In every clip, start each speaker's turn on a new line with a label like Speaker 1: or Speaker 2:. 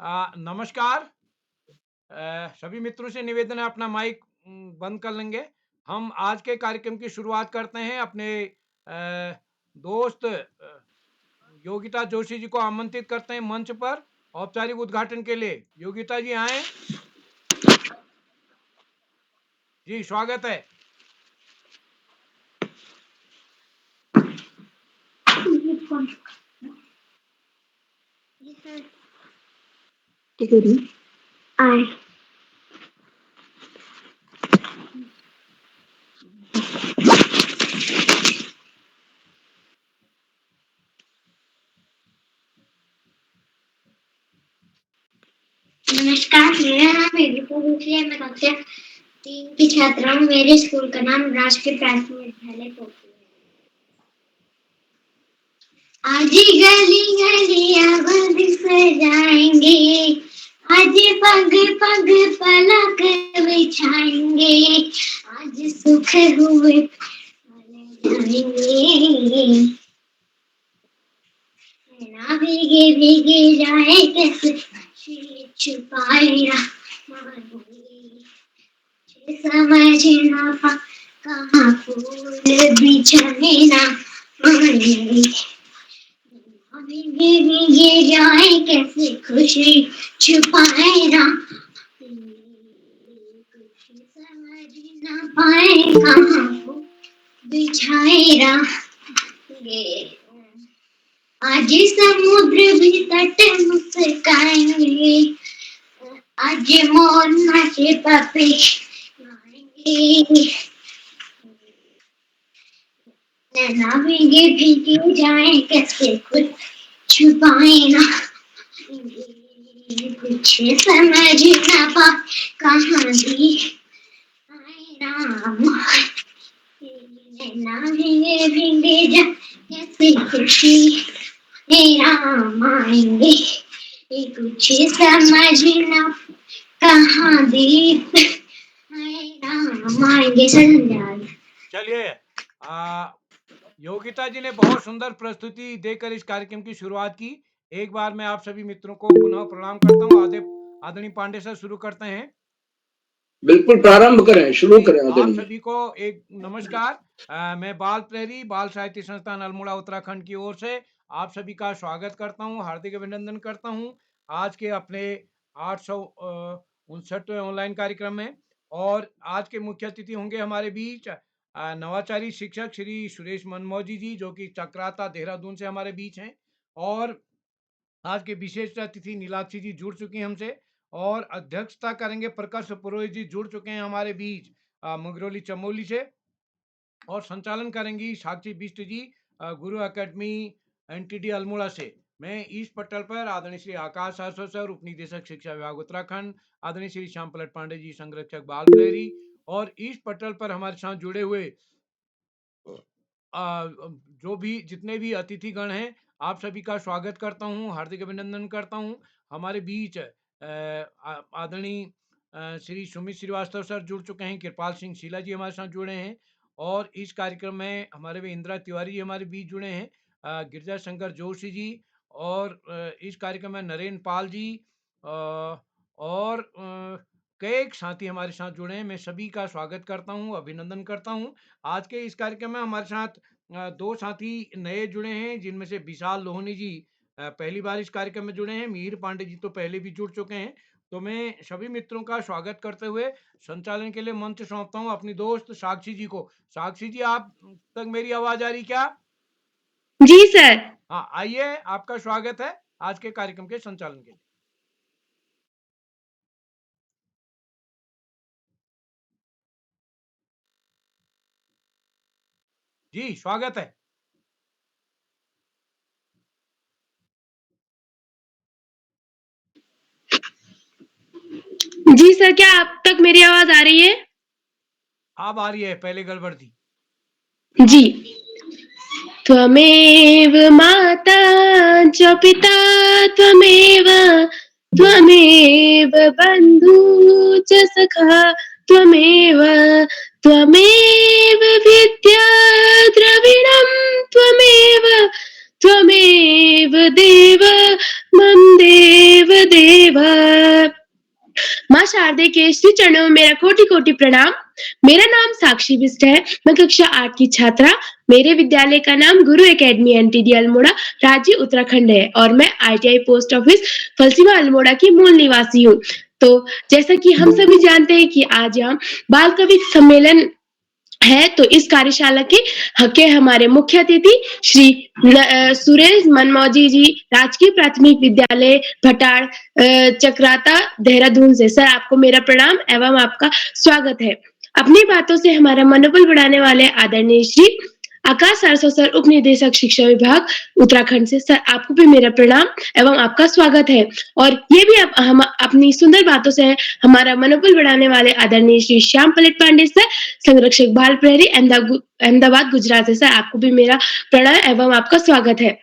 Speaker 1: नमस्कार। सभी मित्रों से निवेदन है अपना माइक बंद कर लेंगे। हम आज के कार्यक्रम की शुरुआत करते हैं अपने दोस्त योगिता जोशी जी को आमंत्रित करते हैं मंच पर औपचारिक उद्घाटन के लिए। योगिता जी आए जी, स्वागत है।
Speaker 2: आए। नमस्कार, मेरा नाम एडिको रुचि है। मैं कक्षा 3 की छात्रा हूँ। मेरे स्कूल का नाम राजकीय प्राथमिक विद्यालय पोखरी है। आज गली गलियां बंद सजाएंगे, आज पग पग पलक बिछाएंगे, आज सुख हुए जाएंगे, ना भीगे भीगे जाए कैसे छुपाए ना समझ ना पा कहाँ फूल बिछाने ना माने, भीगे भीगे जाए कैसे खुशी छुपाए ना, समझ ना पाए कहाँ फूल बिछाए ना। आज समुद्र भी तट मुस्काएंगे, आज मोर नाचे पपी गाएंगे, ना भीगे भीगे जाए कैसे कुछ छुपाए ना, कुछ समझ ना पा कहाँ भी राम, ना भीगे भीगे जा कैसे खुशी राम आएंगे, कुछ समझ ना कहाँ दीप राम आएंगे।
Speaker 1: चलिए, योगिता जी ने बहुत सुंदर प्रस्तुति देकर इस कार्यक्रम की शुरुआत की। एक बार मैं आप सभी मित्रों को पुनः प्रणाम करता हूँ। आदरणीय पांडे सर शुरू करते हैं।
Speaker 3: बिल्कुल प्रारंभ करें, शुरू करें।
Speaker 1: आप सभी को एक नमस्कार। मैं बाल प्रहरी बाल साहित्य संस्थान अल्मोड़ा उत्तराखंड की ओर से आप सभी का स्वागत करता हूं, हार्दिक अभिनंदन करता हूं आज के अपने 859वें ऑनलाइन कार्यक्रम में। और आज के मुख्य अतिथि होंगे हमारे बीच नवाचारी शिक्षक श्री सुरेश मनमौजी जी, जो कि चक्राता देहरादून से हमारे बीच हैं। और आज के विशेष अतिथि नीलाक्षी जी जुड़ चुकी हैं हमसे, और अध्यक्षता करेंगे प्रकाश पुरोहित जी जुड़ चुके हैं हमारे बीच मुंगरौली चमोली से। और संचालन करेंगी साक्षी बिष्ट जी गुरु एकेडमी एनटीडी अल्मोड़ा से। मैं इस पटल पर आदरणीय श्री आकाश आसो सर उप निदेशक शिक्षा विभाग उत्तराखंड, आदरणीय श्री श्याम पलट पांडे जी संरक्षक बाल प्रहरी, और इस पटल पर हमारे साथ जुड़े हुए जो भी जितने भी अतिथिगण हैं, आप सभी का स्वागत करता हूं, हार्दिक अभिनंदन करता हूं। हमारे बीच आदरणीय श्री सुमित श्रीवास्तव सर जुड़ चुके हैं, कृपाल सिंह शीला जी हमारे साथ जुड़े हैं, और इस कार्यक्रम में हमारे भी इंदिरा तिवारी जी हमारे बीच जुड़े हैं, गिरजा शंकर जोशी जी, और इस कार्यक्रम में नरेंद्र पाल जी, और कई साथी हमारे साथ जुड़े हैं। मैं सभी का स्वागत करता हूं, अभिनंदन करता हूं। आज के इस कार्यक्रम में हमारे साथ दो साथी नए जुड़े हैं, जिनमें से विशाल लोहनी जी पहली बार इस कार्यक्रम में जुड़े हैं, मिहिर पांडे जी तो पहले भी जुड़ चुके हैं। तो मैं सभी मित्रों का स्वागत करते हुए संचालन के लिए मंच सौंपता हूं अपनी दोस्त साक्षी जी को। साक्षी जी, आप तक मेरी आवाज आ रही क्या?
Speaker 2: जी सर।
Speaker 1: हाँ, आइए, आपका स्वागत है आज के कार्यक्रम के संचालन के लिए। जी, स्वागत है।
Speaker 2: जी सर, क्या आप तक मेरी आवाज आ रही है?
Speaker 1: अब आ रही है, पहले गड़बड़ थी
Speaker 2: जी। त्वमेव माता च पिता त्वमेव, त्वमेव बन्धु च सखा त्वमेव, त्वमेव विद्या द्रविणं त्वमेव, त्वमेव देव मम देव देव
Speaker 4: माँ शारदे के श्री चरणों में मेरा कोटि कोटि प्रणाम। मेरा नाम साक्षी बिष्ट है। मैं कक्षा 8 की छात्रा। मेरे विद्यालय का नाम गुरु एकेडमी एनटीडी अल्मोड़ा राज्य उत्तराखंड है और मैं आईटीआई पोस्ट ऑफिस फलसीवा अल्मोड़ा की मूल निवासी हूँ। तो जैसा कि हम सभी जानते हैं कि आज यहाँ बाल कवि सम्मेलन है, तो इस कार्यशाला के हमारे मुख्य अतिथि श्री सुरेश मनमौजी जी, राजकीय प्राथमिक विद्यालय भटाड़ चक्राता देहरादून से। सर, आपको मेरा प्रणाम एवं आपका स्वागत है। अपनी बातों से हमारा मनोबल बढ़ाने वाले आदरणीय श्री आकाश सरसो सर, उप निदेशक शिक्षा विभाग उत्तराखंड से। सर, आपको भी मेरा प्रणाम एवं आपका स्वागत है। और ये भी हम अपनी सुंदर बातों से हमारा मनोबल बढ़ाने वाले आदरणीय श्री श्याम पलट पांडे सर, संरक्षक बाल प्रहरी अहमदाबाद गुजरात से। सर, आपको भी मेरा प्रणाम एवं आपका स्वागत है।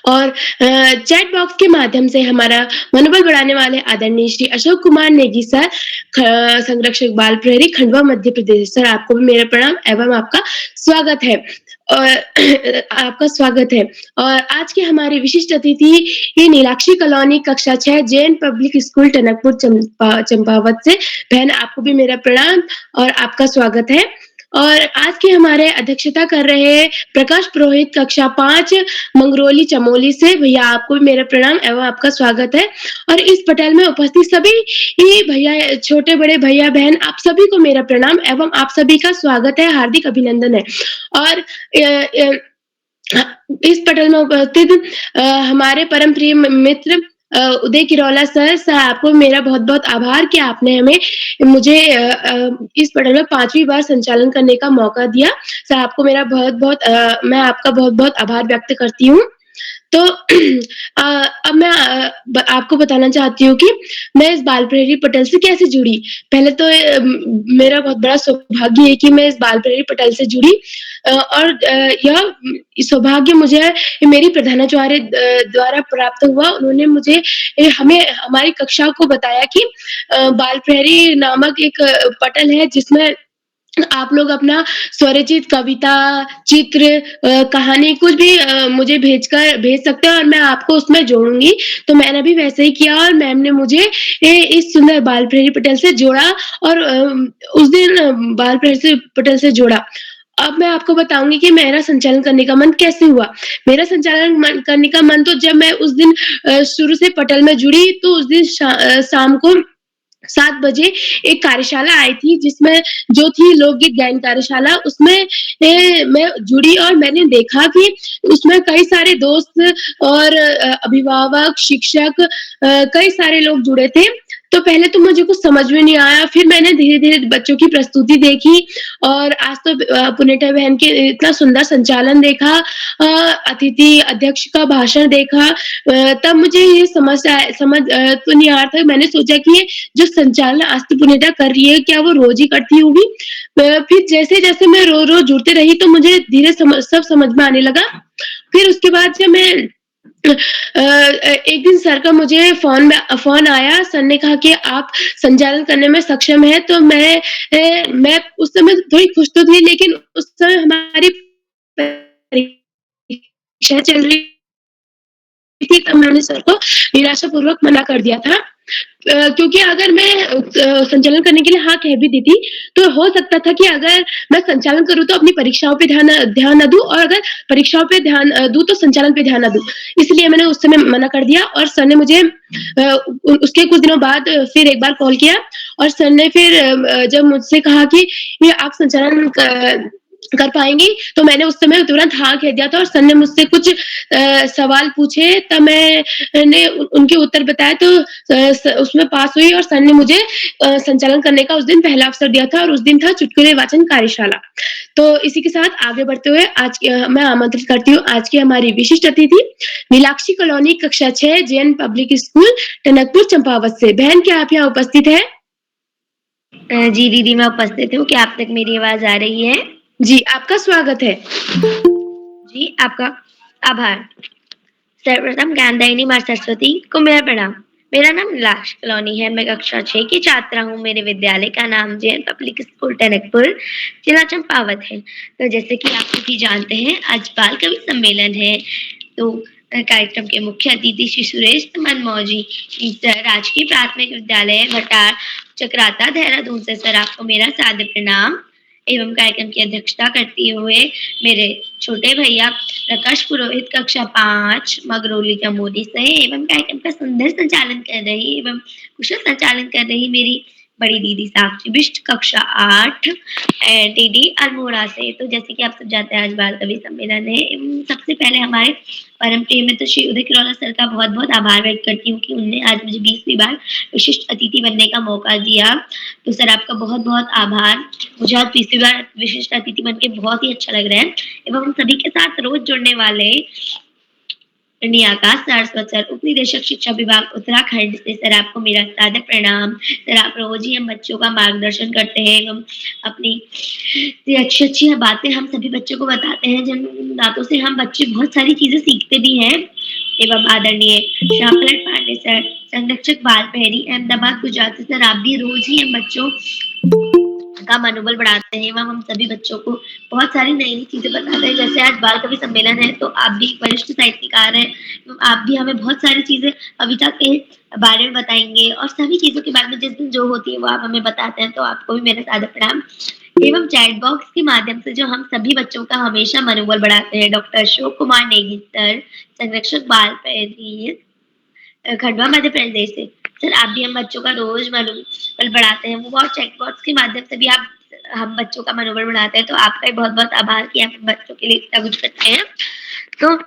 Speaker 4: और चैट बॉक्स के माध्यम से हमारा मनोबल बढ़ाने वाले आदरणीय श्री अशोक कुमार नेगी सर, संरक्षक बाल प्रहरी खंडवा मध्य प्रदेश। सर, आपको भी मेरा प्रणाम एवं आपका स्वागत है। और आपका स्वागत है। और आज के हमारे विशिष्ट अतिथि ये नीलाक्षी कॉलोनी कक्षा 6 जैन पब्लिक स्कूल टनकपुर चंपावत से। बहन, आपको भी मेरा प्रणाम और आपका स्वागत है। और आज के हमारे अध्यक्षता कर रहे हैं प्रकाश पुरोहित कक्षा 5 मंगरोली चमोली से। भैया, आपको भी मेरा प्रणाम एवं आपका स्वागत है। और इस पटल में उपस्थित सभी भैया, छोटे बड़े भैया बहन, आप सभी को मेरा प्रणाम एवं आप सभी का स्वागत है, हार्दिक अभिनंदन है। और इस पटल में उपस्थित हमारे परम प्रिय मित्र उदय किरौला सर, आपको मेरा बहुत बहुत आभार कि आपने मुझे इस पटल में 5वीं बार संचालन करने का मौका दिया। सर, आपको मेरा मैं आपका बहुत बहुत आभार व्यक्त करती हूँ। तो अब मैं आपको बताना चाहती हूँ कि मैं इस बाल प्रहरी पटल से कैसे जुड़ी। पहले तो मेरा बहुत बड़ा सौभाग्य है कि मैं इस बाल प्रहरी पटल से जुड़ी और यह सौभाग्य मुझे मेरी प्रधानाचार्य द्वारा प्राप्त हुआ। उन्होंने मुझे हमारी कक्षा को बताया कि बाल प्रहरी नामक एक पटल है जिसमें आप लोग अपना स्वरचित कविता, चित्र, कहानी कुछ भी मुझे भेज सकते हैं और मैं आपको उसमें जोड़ूंगी। तो मैंने भी वैसे ही किया और मैम ने मुझे इस सुंदर बाल प्रहरी पटल से जोड़ा और उस दिन बाल प्रहरी पटल से जोड़ा। अब मैं आपको बताऊंगी कि मेरा संचालन करने का मन कैसे हुआ। मेरा संचालन करने का मन तो जब मैं उस दिन शुरू से पटल में जुड़ी, तो उस दिन शाम को 7 बजे एक कार्यशाला आई थी जिसमें जो थी लोकगीत गायन कार्यशाला, उसमें मैं जुड़ी और मैंने देखा कि उसमें कई सारे दोस्त और अभिभावक, शिक्षक, कई सारे लोग जुड़े थे। तो पहले तो मुझे कुछ समझ में नहीं आया, फिर मैंने धीरे-धीरे बच्चों की प्रस्तुति देखी और आज तो पुनीता बहन के इतना सुंदर संचालन देखा, अतिथि अध्यक्ष का भाषण देखा, तब मुझे ये समझ तो नहीं आ रहा था। मैंने सोचा कि ये जो संचालन आज तो पुनीता कर रही है, क्या वो रोज ही करती होगी? फिर जैसे-जैसे मैं रोज-रोज जुड़ती रही तो मुझे धीरे सब समझ में आने लगा। फिर उसके बाद जब मैं एक दिन सर का मुझे फ़ोन आया। सर ने कहा कि आप संचालन करने में सक्षम हैं। तो मैं उस समय थोड़ी खुश तो थी, लेकिन उस समय हमारी परीक्षा चल रही थी, तब मैंने सर को निराशापूर्वक मना कर दिया था। क्योंकि अगर मैं संचालन करने के लिए हाँ कह भी देती, तो हो सकता था कि अगर मैं संचालन करूँ तो अपनी परीक्षाओं पे ध्यान ना दूँ और अगर परीक्षाओं पे ध्यान दूँ तो संचालन पे ध्यान ना दूँ। इसलिए मैंने उस समय मना कर दिया और सर ने मुझे उसके कुछ दिनों बाद फिर एक बार कॉल किया और सर ने फिर जब मुझसे कहा कि ये आप संचालन कर पाएँगी, तो मैंने उस समय तुरंत हाँ कह दिया था और सर ने मुझसे कुछ सवाल पूछे, तब मैंने उनके उत्तर बताए, तो उसमें पास हुई और सर ने मुझे संचालन करने का उस दिन पहला अवसर दिया था और उस दिन था चुटकुले वाचन कार्यशाला। तो इसी के साथ आगे बढ़ते हुए मैं आमंत्रित करती हूँ आज की हमारी विशिष्ट अतिथि नीलाक्षी कॉलोनी कक्षा 6 जैन पब्लिक स्कूल टनकपुर चंपावत से। बहन, क्या आप यहाँ उपस्थित है?
Speaker 2: जी दीदी, मैं उपस्थित हूँ। क्या आप तक मेरी आवाज आ रही है?
Speaker 4: जी, आपका स्वागत है।
Speaker 2: जी, आपका आभार। सर्वप्रथम ज्ञानदायिनी माँ सरस्वती को मेरा प्रणाम। मेरा नाम नीलाक्षी कॉलोनी है। मैं कक्षा 6 की छात्रा हूँ। मेरे विद्यालय का नाम जैन पब्लिक स्कूल टनकपुर जिला चंपावत है। तो जैसे कि आप सभी जानते हैं, आज बाल कवि सम्मेलन है। तो कार्यक्रम के मुख्य अतिथि श्री सुरेश मनमौजी, सर राजकीय प्राथमिक विद्यालय भटार चक्राता देहरादून से सर आपको मेरा सादर प्रणाम एवं कार्यक्रम की अध्यक्षता करते हुए मेरे छोटे भैया प्रकाश पुरोहित कक्षा 5 मगरौली जमोली से एवं कार्यक्रम का सुंदर संचालन कर रही एवं कुशल संचालन कर रही मेरी बड़ी दीदी साक्षी बिष्ट कक्षा 8 दीदी अल्मोड़ा से। तो जैसे कि आप सब जानते हैं आज बाल कवि सम्मेलन है। सबसे पहले हमारे परम प्रिय मित्र श्री उदय किरौला सर का बहुत-बहुत आभार व्यक्त करती हूँ कि उन्होंने आज मुझे 20वीं बार विशिष्ट अतिथि बनने का मौका दिया। तो सर आपका बहुत-बहुत आभार। मुझे आज 20वीं बार विशिष्ट अतिथि बन के बहुत ही अच्छा लग रहा है एवं हम सभी के साथ रोज जुड़ने वाले आकाश सारस्वत सर उप निदेशक शिक्षा विभाग उत्तराखंड से सर आपको मेरा सादर प्रणाम। सर आप रोज ही हम बच्चों का मार्गदर्शन करते हैं एवं अपनी अच्छी बातें हम सभी बच्चों को बताते हैं जिन बातों से हम बच्चे बहुत सारी चीजें सीखते भी हैं। एवं आदरणीय श्यामलट पांडे सर संरक्षक बाल पहरी अहमदाबाद गुजरात सर आप भी रोज ही हम बच्चों का मनोबल बढ़ाते हैं एवं हम सभी बच्चों को बहुत सारी नई चीजें बताते हैं। जैसे आज बाल कवि सम्मेलन है तो आप भी एक वरिष्ठ साहित्यकार हैं, आप भी हमें बहुत सारी चीजें कविता के बारे में बताएंगे और सभी चीजों के बारे में जिस दिन जो होती है वो आप हमें बताते हैं। तो आपको भी मेरा सादर प्रणाम एवं चैट बॉक्स के माध्यम से जो हम सभी बच्चों का हमेशा मनोबल बढ़ाते हैं डॉक्टर अशोक कुमार नेगी सर संरक्षक बाल पहरी खंडवा मध्य प्रदेश से। सर आप भी हम बच्चों का रोज मनोबल बढ़ाते हैं वो बहुत चैट बॉक्स के माध्यम से भी आप हम बच्चों का मनोबल बढ़ाते हैं। तो आपका भी बहुत-बहुत आभार कि आप बच्चों के लिए इतना कुछ करते हैं। तो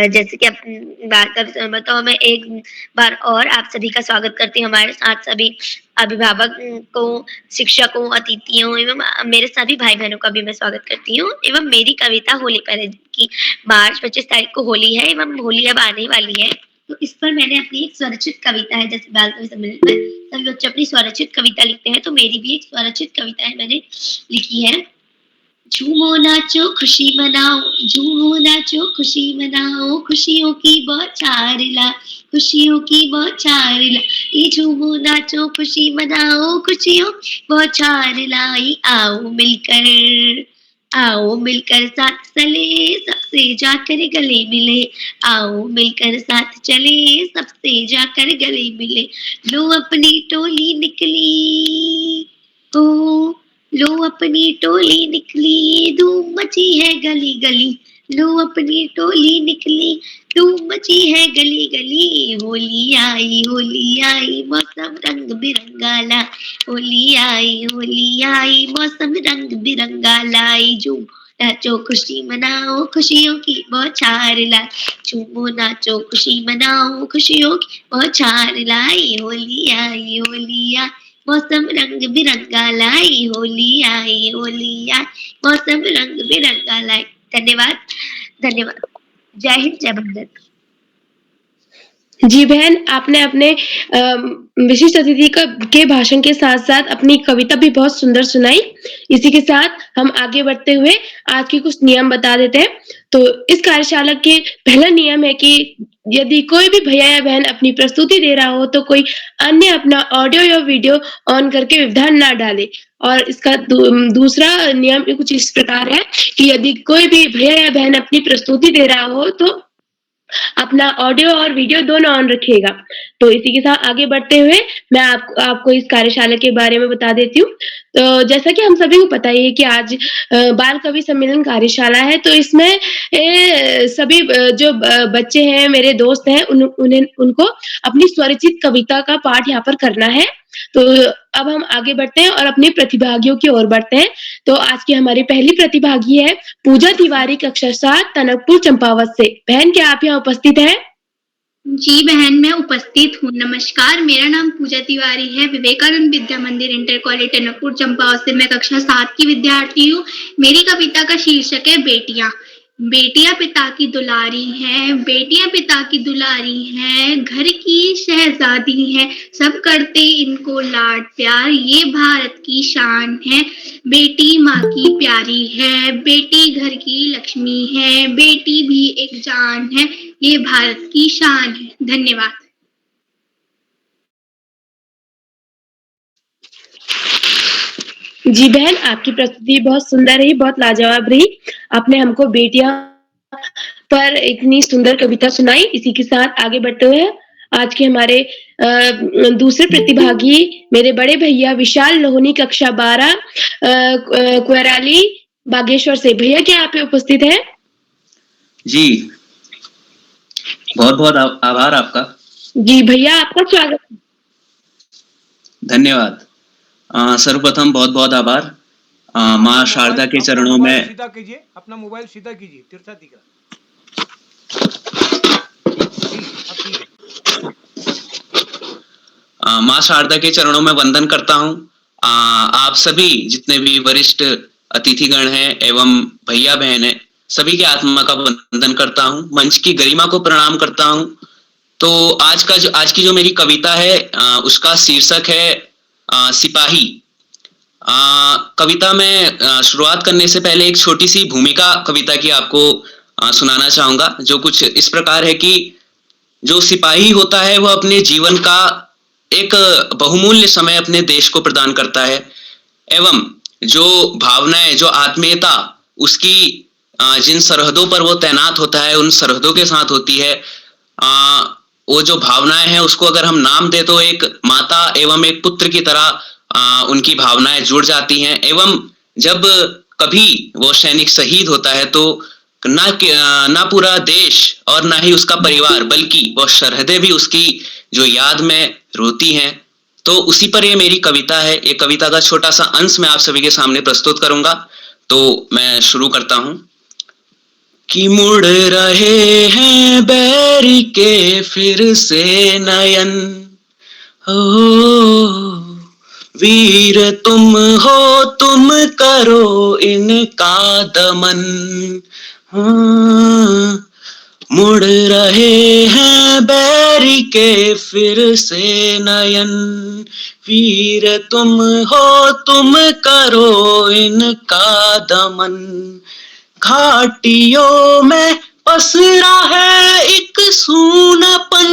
Speaker 2: जैसे कि आप बात का समय तो मैं एक बार और आप सभी का स्वागत करती हूँ हमारे साथ सभी अभिभावकों, शिक्षकों, अतिथियों एवं मेरे सभी भाई-बहनों का भी मैं स्वागत करती हूँ एवं मेरी कविता होली पर है कि मार्च 25 तारीख को होली है एवं होली अब आने वाली है। तो इस पर मैंने अपनी एक स्वरचित कविता है जैसे बाल कवि सम्मेलन में सभी बच्चे अपनी स्वरचित कविता लिखते हैं तो मेरी भी एक स्वरचित कविता है मैंने लिखी है। झूमो नाचो खुशी मनाओ, झूमो नाचो खुशी मनाओ, खुशियों की बौछार ला, खुशियों की बौछार ला। ये झूमो नाचो खुशी मनाओ, खुशियों बौछार लाई। आओ मिलकर साथ चले, सबसे जाकर गले मिले। आओ मिलकर साथ चले, सबसे जाकर गले मिले। लो अपनी टोली निकली, ओ लो अपनी टोली निकली, धूम मची है गली गली। लो अपनी टोली निकली, धूम मची है गली गली। होली आई मौसम रंग बिरंगा ला। होली आई मौसम रंग बिरंगा लाई। झूम नाचो खुशी मनाओ, खुशियों की बौछार लाई। झूमो नाचो खुशी मनाओ, खुशियों की बौछार लाई। होली आई मौसम रंग बिरंगा लाई। होली आई मौसम रंग बिरंगा लाई। धन्यवाद धन्यवाद। जय हिंद जय भारत।
Speaker 4: जी बहन, आपने अपने विशिष्ट अतिथि के भाषण के साथ-साथ अपनी कविता भी बहुत सुंदर सुनाई। इसी के साथ हम आगे बढ़ते हुए आज के कुछ नियम बता देते हैं। तो इस कार्यशाला के पहला नियम है कि यदि कोई भी भैया या बहन अपनी प्रस्तुति दे रहा हो तो कोई अन्य अपना ऑडियो या वीडियो ऑन करके व्यवधान ना डाले। और इसका दूसरा नियम कुछ इस प्रकार है कि यदि कोई भी भैया या बहन अपनी प्रस्तुति दे रहा हो तो अपना ऑडियो और वीडियो दोनों ऑन रखिएगा। तो इसी के साथ आगे बढ़ते हुए मैं आपको इस कार्यशाला के बारे में बता देती हूँ। तो जैसा कि हम सभी को पता ही है कि आज बाल कवि सम्मेलन कार्यशाला है तो इसमें सभी जो बच्चे हैं मेरे दोस्त हैं उनको अपनी स्वरचित कविता का पाठ यहाँ पर करना है। तो अब हम आगे बढ़ते हैं और अपने प्रतिभागियों की ओर बढ़ते हैं। तो आज की हमारी पहली प्रतिभागी है पूजा तिवारी कक्षा 7 टनकपुर चंपावत से। बहन क्या आप यहाँ उपस्थित हैं?
Speaker 5: जी बहन मैं उपस्थित हूँ। नमस्कार, मेरा नाम पूजा तिवारी है। विवेकानंद विद्या मंदिर इंटर कॉलेज टनकपुर चंपावत से मैं कक्षा 7 की विद्यार्थी हूँ। मेरी कविता का शीर्षक है बेटियां। बेटियां पिता की दुलारी हैं, बेटियां पिता की दुलारी हैं, घर की शहजादी हैं, सब करते इनको लाड प्यार, ये भारत की शान है। बेटी माँ की प्यारी है, बेटी घर की लक्ष्मी है, बेटी भी एक जान है, ये भारत की शान है। धन्यवाद।
Speaker 4: जी बहन, आपकी प्रस्तुति बहुत सुंदर रही, बहुत लाजवाब रही। आपने हमको बेटियां पर इतनी सुंदर कविता सुनाई। इसी के साथ आगे बढ़ते हुए आज के हमारे दूसरे प्रतिभागी मेरे बड़े भैया विशाल लोहनी कक्षा 12 क्वेराली बागेश्वर से। भैया क्या आप उपस्थित हैं?
Speaker 6: जी, बहुत-बहुत आभार आपका।
Speaker 4: जी भैया आपका स्वागत।
Speaker 6: धन्यवाद। सर्वप्रथम बहुत-बहुत आभार। माँ शारदा के चरणों में
Speaker 1: सीधा कीजिए, अपना मोबाइल सीधा कीजिए, तिरछा दिख रहा जी, अब ठीक है।
Speaker 6: माँ शारदा के चरणों में वंदन करता हूँ। आप सभी जितने भी वरिष्ठ अतिथिगण हैं एवं भैया बहन हैं, सभी की आत्मा का वंदन करता हूँ। मंच की गरिमा को प्रणाम करता हूँ। तो आज की जो मेरी कविता है उसका शीर्षक है सिपाही। कविता में शुरुआत करने से पहले एक छोटी सी भूमिका कविता की आपको सुनाना चाहूंगा, जो कुछ इस प्रकार है कि जो सिपाही होता है वह अपने जीवन का एक बहुमूल्य समय अपने देश को प्रदान करता है, एवं जो भावनाएं, जो आत्मीयता उसकी जिन सरहदों पर वो तैनात होता है उन सरहदों के साथ होती है। वो जो भावनाएं हैं उसको अगर हम नाम दे तो एक माता एवं एक पुत्र की तरह उनकी भावनाएं जुड़ जाती हैं। एवं जब कभी वो सैनिक शहीद होता है तो ना पूरा देश और ना ही उसका परिवार बल्कि वो सरहदें भी उसकी जो याद में रोती हैं। तो उसी पर ये मेरी कविता है। एक कविता का छोटा सा अंश मैं आप सभी के सामने प्रस्तुत करूंगा। तो मैं शुरू करता हूं कि मुड़ रहे हैं बैरी के फिर से नयन, ओ वीर तुम हो तुम करो इनका दमन। मुड़ रहे हैं बैरी के फिर से नयन, वीर तुम हो तुम करो इनका दमन। घाटियों में पसरा है एक सूनापन,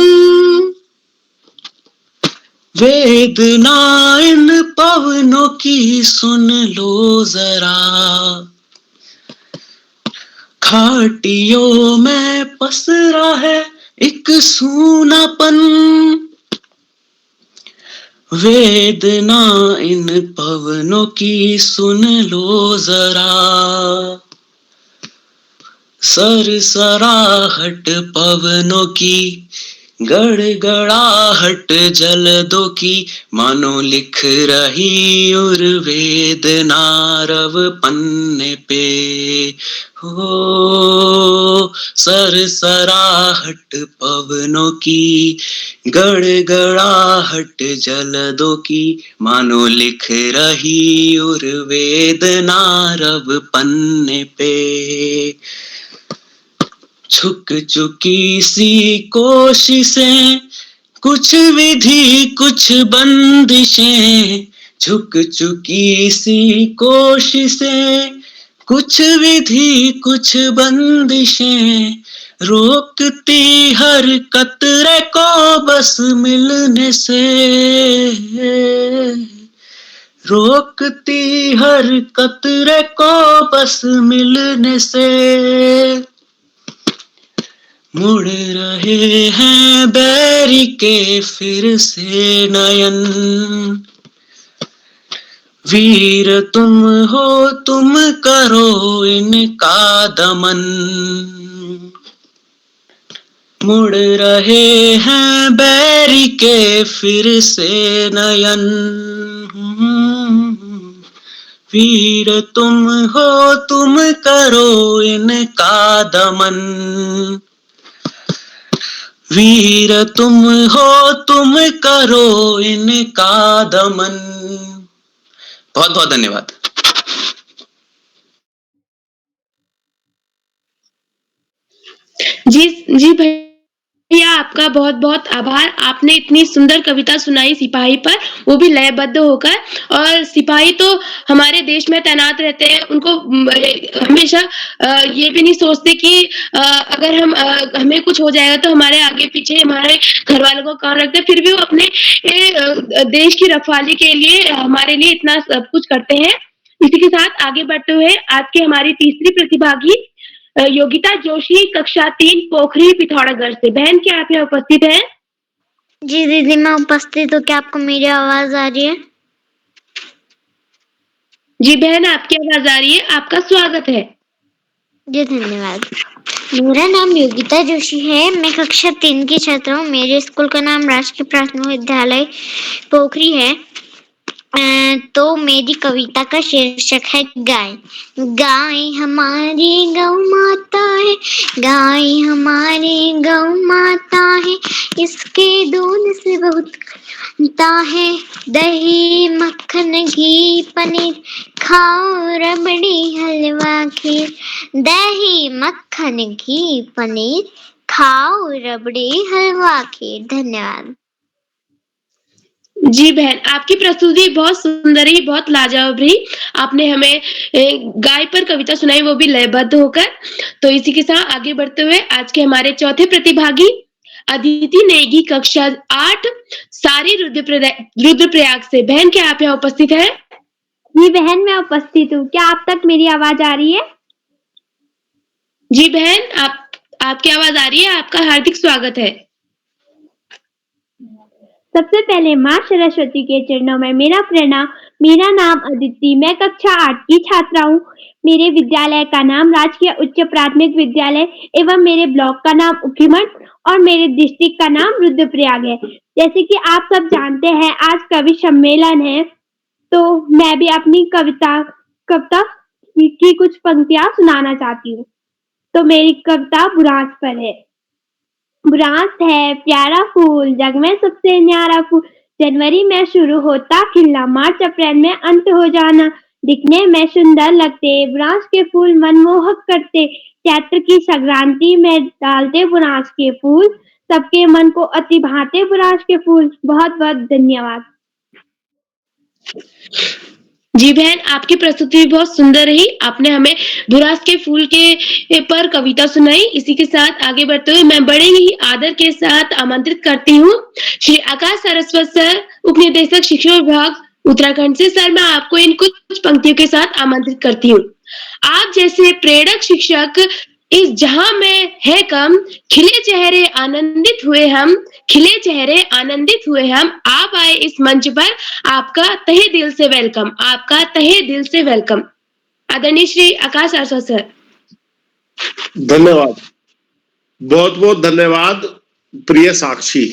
Speaker 6: वेदना इन पवनों की सुन लो जरा। घाटियों में पसरा है एक सूनापन, वेदना इन पवनों की सुन लो जरा। सरसराहट पवनों की, गड़गड़ाहट जलदों की, मानो लिख रही उर्वेदना रव पन्ने पे। हो सरसराहट पवनों की, गड़गड़ाहट जलदों की, मानो लिख रही उर्वेदना रव पन्ने पे। झुक चुकी सी कोशिशें, कुछ विधि कुछ बंदिशें, झुक चुकी सी कोशिशें, कुछ विधि कुछ बंदिशें, रोकती हर कतरे को बस मिलने से, रोकती हर कतरे को बस मिलने से। मुड़ रहे हैं बैरी के फिर से नयन, वीर तुम हो तुम करो इनका दमन। मुड़ रहे हैं बैरी के फिर से नयन, वीर तुम हो तुम करो इनका दमन। वीर तुम हो तुम करो इनका दमन। बहुत बहुत धन्यवाद।
Speaker 4: जी भैया आपका बहुत बहुत आभार। आपने इतनी सुंदर कविता सुनाई सिपाही पर, वो भी लयबद्ध होकर। और सिपाही तो हमारे देश में तैनात रहते हैं, उनको हमेशा ये भी नहीं सोचते कि अगर हमें कुछ हो जाएगा तो हमारे आगे पीछे हमारे घर वालों को कहाँ रखते हैं, फिर भी वो अपने देश की रखवाली के लिए हमारे लिए इतना सब कुछ करते हैं। इसी के साथ आगे बढ़ते हुए आज की हमारी तीसरी प्रतिभागी योगिता जोशी, कक्षा 3, पोखरी, पिथौरागढ़ से। बहन, क्या आप यहाँ उपस्थित हैं?
Speaker 7: जी दीदी, मैं उपस्थित हूँ। क्या आपको मेरी आवाज आ रही है?
Speaker 4: जी बहन, आपकी आवाज आ रही है। आपका स्वागत है।
Speaker 7: जी धन्यवाद। मेरा नाम योगिता जोशी है। मैं कक्षा 3 की छात्र हूँ। मेरे स्कूल का नाम राजकीय प्राथमिक विद्यालय पोखरी है। तो मेरी कविता का शीर्षक है गाय। गाय हमारी गौ माता है, गाय हमारी गौ माता है, इसके दूध से बहुत बनता है दही, मक्खन, घी, पनीर, खाओ रबड़ी हलवा खीर। दही, मक्खन, घी, पनीर, खाओ रबड़ी हलवा खीर। धन्यवाद।
Speaker 4: जी बहन, आपकी प्रस्तुति बहुत सुंदर रही, बहुत लाजवाब रही। आपने हमें गाय पर कविता सुनाई, वो भी लयबद्ध होकर। तो इसी के साथ आगे बढ़ते हुए आज के हमारे चौथे प्रतिभागी अदिति नेगी, कक्षा 8, सारी रुद्रप्रयाग से। बहन, क्या आप यहाँ उपस्थित हैं?
Speaker 7: जी बहन, मैं उपस्थित हूँ। क्या आप तक मेरी आवाज आ रही है?
Speaker 4: जी बहन, आपकी आवाज आ रही है। आपका हार्दिक स्वागत है।
Speaker 7: सबसे पहले माँ सरस्वती के चरणों में मेरा प्रणाम। मेरा नाम अदिति, मैं कक्षा 8 की छात्रा हूँ। मेरे विद्यालय का नाम राजकीय उच्च प्राथमिक विद्यालय एवं मेरे ब्लॉक का नाम उखीमठ और मेरे डिस्ट्रिक्ट का नाम रुद्रप्रयाग है। जैसे कि आप सब जानते हैं, आज कवि सम्मेलन है, तो मैं भी अपनी कविता की कुछ पंक्तियां सुनाना चाहती हूँ। तो मेरी कविता बुरांस पर है। बुरांस है प्यारा फूल, जग में सबसे न्यारा फूल। जनवरी में शुरू होता खिलना, मार्च अप्रैल में अंत हो जाना। दिखने में सुंदर लगते बुरांस के फूल, मनमोहक करते। चैत्र की संक्रांति में डालते बुरांस के फूल, सबके मन को अति भाते बुरांस के फूल। बहुत बहुत धन्यवाद।
Speaker 4: जी बहन, आपकी प्रस्तुति भी बहुत सुंदर रही। आपने हमें बुरांस के फूल के पर कविता सुनाई। इसी के साथ आगे बढ़ते हुए मैं बड़े ही आदर के साथ आमंत्रित करती हूँ श्री आकाश सरस्वत सर, उपनिदेशक शिक्षा विभाग उत्तराखंड से। सर, मैं आपको इन कुछ पंक्तियों के साथ आमंत्रित करती हूँ। आप जैसे प्रेरक शिक्षक इस जहां में है कम, खिले चेहरे आनंदित हुए हम, खिले चेहरे आनंदित हुए हम। आप आए इस मंच पर, आपका तहे दिल से वेलकम, आपका तहे दिल से वेलकम। आदरणीय श्री आकाश सरस्वत सर।
Speaker 8: धन्यवाद, बहुत बहुत धन्यवाद। प्रिय साक्षी,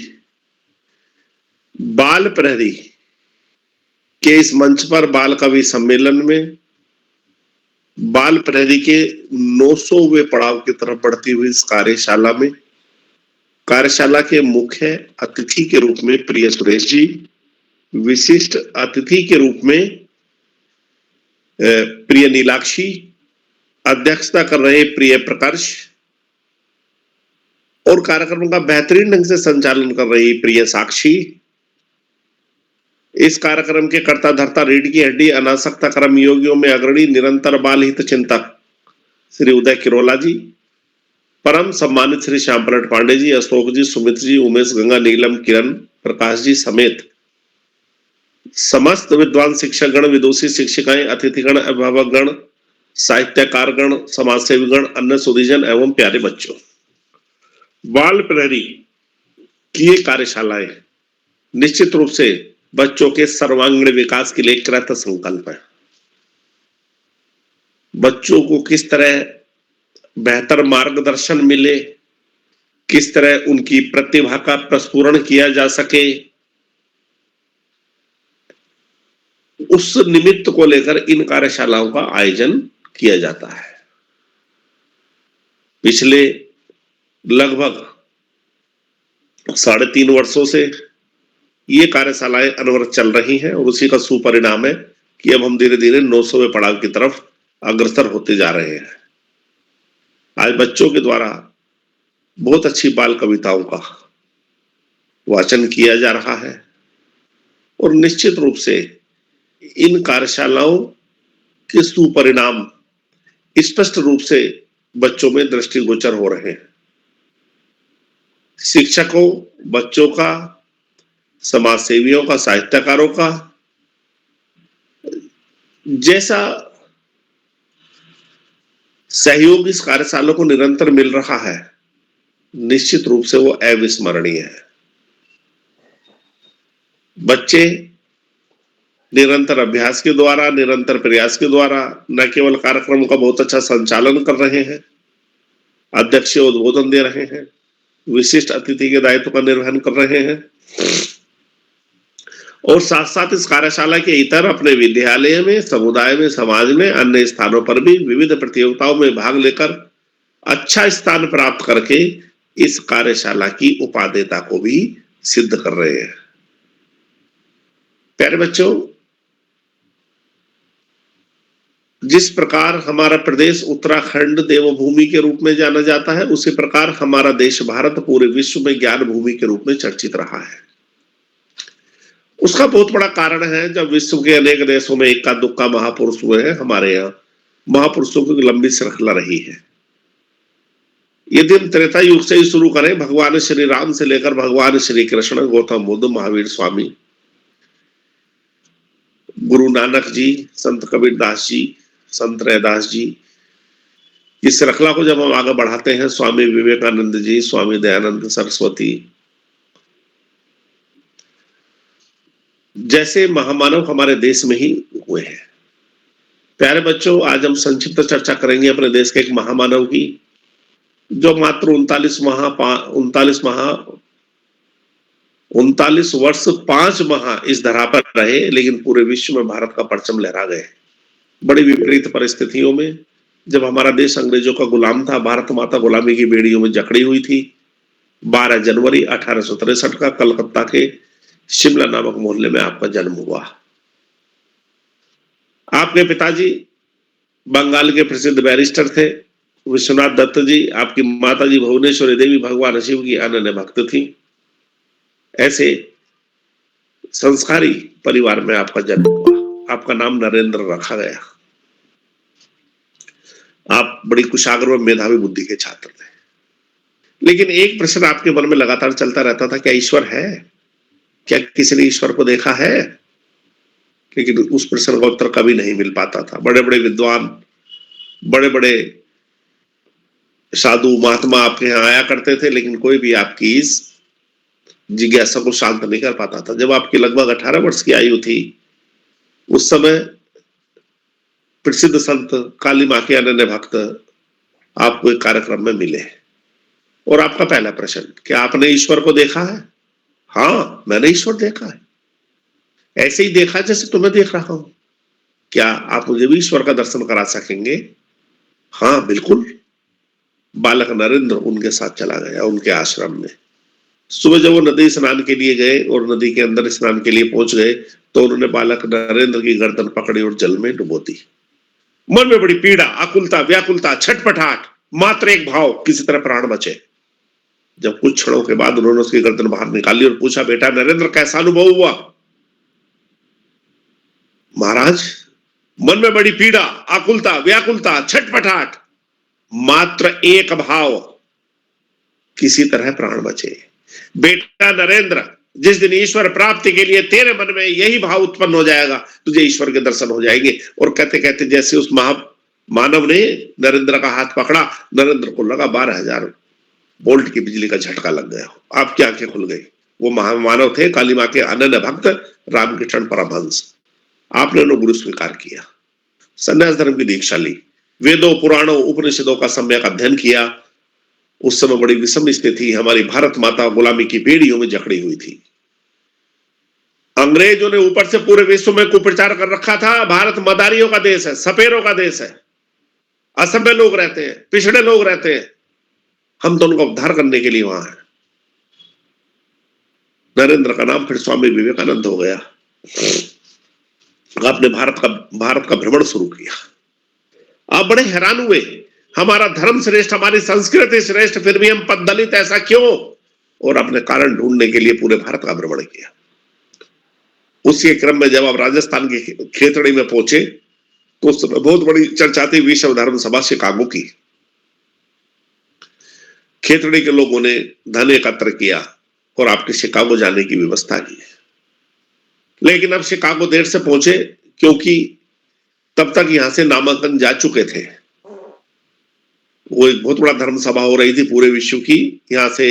Speaker 8: बाल प्रहरी के इस मंच पर बाल कवि सम्मेलन में बाल प्रहरी के 900वें पड़ाव की तरफ बढ़ती हुई इस कार्यशाला के मुख्य अतिथि के रूप में प्रिय सुरेश जी, विशिष्ट अतिथि के रूप में प्रिय नीलाक्षी, अध्यक्षता कर रहे प्रिय प्रकर्ष और कार्यक्रम का बेहतरीन ढंग से संचालन कर रही प्रिय साक्षी, इस कार्यक्रम के कर्ता धर्ता, रीढ़ की हड्डी, अनासक्ता कर्म योगियों में अग्रणी, निरंतर बाल हित चिंतक श्री उदय किरोला जी, परम सम्मानित श्री श्याम पलट पांडे जी, अशोक जी, सुमित जी, उमेश, गंगा, नीलम, किरण, प्रकाश जी समेत समस्त विद्वान शिक्षक गण, विदुषी शिक्षिकाएं, अतिथिगण, अभिभावक गण, साहित्यकार गण, समाज सेवी गण, अन्य सुधीजन एवं प्यारे बच्चों, बाल प्रहरी की ये कार्यशालाएं निश्चित रूप से बच्चों के सर्वांगीण विकास के लिए कृत संकल्प है। बच्चों को किस तरह बेहतर मार्गदर्शन मिले, किस तरह उनकी प्रतिभा का प्रस्फुरण किया जा सके, उस निमित्त को लेकर इन कार्यशालाओं का आयोजन किया जाता है। पिछले लगभग 3.5 वर्षों से ये कार्यशालाएं अनवरत चल रही हैं और उसी का सुपरिणाम है कि अब हम धीरे धीरे 900वें पड़ाव की तरफ अग्रसर होते जा रहे हैं। आज बच्चों के द्वारा बहुत अच्छी बाल कविताओं का वाचन किया जा रहा है और निश्चित रूप से इन कार्यशालाओं के सुपरिणाम स्पष्ट रूप से बच्चों में दृष्टिगोचर हो रहे हैं। शिक्षकों, बच्चों का, समाज सेवियों का, साहित्यकारों का, जैसा सहयोग इस कार्यशाला को निरंतर मिल रहा है, निश्चित रूप से वो अविस्मरणीय है। बच्चे निरंतर अभ्यास के द्वारा, निरंतर प्रयास के द्वारा न केवल कार्यक्रम का बहुत अच्छा संचालन कर रहे हैं, अध्यक्ष उद्बोधन दे रहे हैं, विशिष्ट अतिथि के दायित्व का निर्वहन कर रहे हैं और साथ साथ इस कार्यशाला के इतर अपने विद्यालय में, समुदाय में, समाज में, अन्य स्थानों पर भी विविध प्रतियोगिताओं में भाग लेकर अच्छा स्थान प्राप्त करके इस कार्यशाला की उपादेयता को भी सिद्ध कर रहे हैं। प्यारे बच्चों, जिस प्रकार हमारा प्रदेश उत्तराखंड देवभूमि के रूप में जाना जाता है, उसी प्रकार हमारा देश भारत पूरे विश्व में ज्ञान भूमि के रूप में चर्चित रहा है। उसका बहुत बड़ा कारण है, जब विश्व के अनेक देशों में इक्का दुक्का महापुरुष हुए हैं, हमारे यहाँ महापुरुषों की लंबी श्रृंखला रही है। यदि हम त्रेता युग से ही शुरू करें, भगवान श्री राम से लेकर भगवान श्री कृष्ण, गौतम बुद्ध, महावीर स्वामी, गुरु नानक जी, संत कबीरदास जी, संत रैदास जी, इस श्रृंखला को जब हम आगे बढ़ाते हैं, स्वामी विवेकानंद जी, स्वामी दयानंद सरस्वती जैसे महामानव हमारे देश में ही हुए हैं। प्यारे बच्चों, आज हम संक्षिप्त चर्चा करेंगे अपने देश के एक महामानव की, जो मात्र 39 वर्ष 5 माह इस धरा पर रहे, लेकिन पूरे विश्व में भारत का परचम लहरा गए। बड़ी विपरीत परिस्थितियों में, जब हमारा देश अंग्रेजों का गुलाम था, भारत माता गुलामी की बेड़ियों में जकड़ी हुई थी। 12 जनवरी 1863 का कलकत्ता के शिमला नामक मोहल्ले में आपका जन्म हुआ। आपके पिताजी बंगाल के प्रसिद्ध बैरिस्टर थे विश्वनाथ दत्त जी। आपकी माताजी भुवनेश्वरी देवी भगवान शिव की अनन्य भक्त थी। ऐसे संस्कारी परिवार में आपका जन्म हुआ। आपका नाम नरेंद्र रखा गया। आप बड़ी कुशाग्र व मेधावी बुद्धि के छात्र थे, लेकिन एक प्रश्न आपके मन में लगातार चलता रहता था, क्या ईश्वर है? क्या किसी ने ईश्वर को देखा है? लेकिन उस प्रश्न का उत्तर कभी नहीं मिल पाता था। बड़े बड़े विद्वान, बड़े बड़े साधु महात्मा आपके यहाँ आया करते थे, लेकिन कोई भी आपकी इस जिज्ञासा को शांत नहीं कर पाता था। जब आपकी लगभग 18 वर्ष की आयु थी, उस समय प्रसिद्ध संत काली माँ के अनन्य भक्त आपको एक कार्यक्रम में मिले और आपका पहला प्रश्न, क्या आपने ईश्वर को देखा है? हाँ, मैंने ईश्वर देखा है। ऐसे ही देखा जैसे तुम्हें देख रहा हूं। क्या आप मुझे भी ईश्वर का दर्शन करा सकेंगे? हाँ, बिल्कुल। बालक नरेंद्र उनके साथ चला गया उनके आश्रम में। सुबह जब वो नदी स्नान के लिए गए और नदी के अंदर स्नान के लिए पहुंच गए, तो उन्होंने बालक नरेंद्र की गर्दन पकड़ी और जल में डुबो दी। मन में बड़ी पीड़ा, आकुलता, व्याकुलता, छटपटाहट, मात्र एक भाव, किसी तरह प्राण बचे। जब कुछ क्षणों के बाद उन्होंने उसकी गर्दन बाहर निकाली और पूछा, बेटा नरेंद्र, कैसा अनुभव हुआ? महाराज, मन में बड़ी पीड़ा, आकुलता, व्याकुलता, छटपटाहट, मात्र एक भाव, किसी तरह प्राण बचे। बेटा नरेंद्र, जिस दिन ईश्वर प्राप्ति के लिए तेरे मन में यही भाव उत्पन्न हो जाएगा, तुझे ईश्वर के दर्शन हो जाएंगे। और कहते कहते जैसे उस मानव ने नरेंद्र का हाथ पकड़ा, नरेंद्र को लगा 12,000 वोल्ट की बिजली का झटका लग गया। आपकी आंखें खुल गई। वो महामानव थे काली माँ के अनन्य भक्त रामकृष्ण परमहंस। आपने उन्हें गुरु स्वीकार किया, संन्यास धर्म की दीक्षा ली, वेदों, पुराणों, उपनिषदों का सम्यक अध्ययन किया। उस समय बड़ी विषम स्थिति, हमारी भारत माता गुलामी की बेड़ियों में जकड़ी हुई थी। अंग्रेजों ने ऊपर से पूरे विश्व में कुप्रचार कर रखा था, भारत मदारियों का देश है, सपेरों का देश है, असभ्य लोग रहते हैं, पिछड़े लोग रहते हैं, हम तो उनका उद्धार करने के लिए वहां हैं। नरेंद्र का नाम फिर स्वामी विवेकानंद हो गया। आपने भारत का भ्रमण शुरू किया। आप बड़े हैरान हुए, हमारा धर्म श्रेष्ठ, हमारी संस्कृति श्रेष्ठ, फिर भी हम पददलित, ऐसा क्यों? और अपने कारण ढूंढने के लिए पूरे भारत का भ्रमण किया। उसी क्रम में जब आप राजस्थान के खेतड़ी में पहुंचे, तो उस समय बहुत बड़ी चर्चा थी विश्व धर्म सभा शिकागो की। खेतड़ी के लोगों ने धन एकत्र किया और आपके शिकागो जाने की व्यवस्था की। लेकिन अब शिकागो देर से पहुंचे, क्योंकि तब तक यहां से नामांकन जा चुके थे। वो एक बहुत बड़ा धर्म सभा हो रही थी पूरे विश्व की। यहाँ से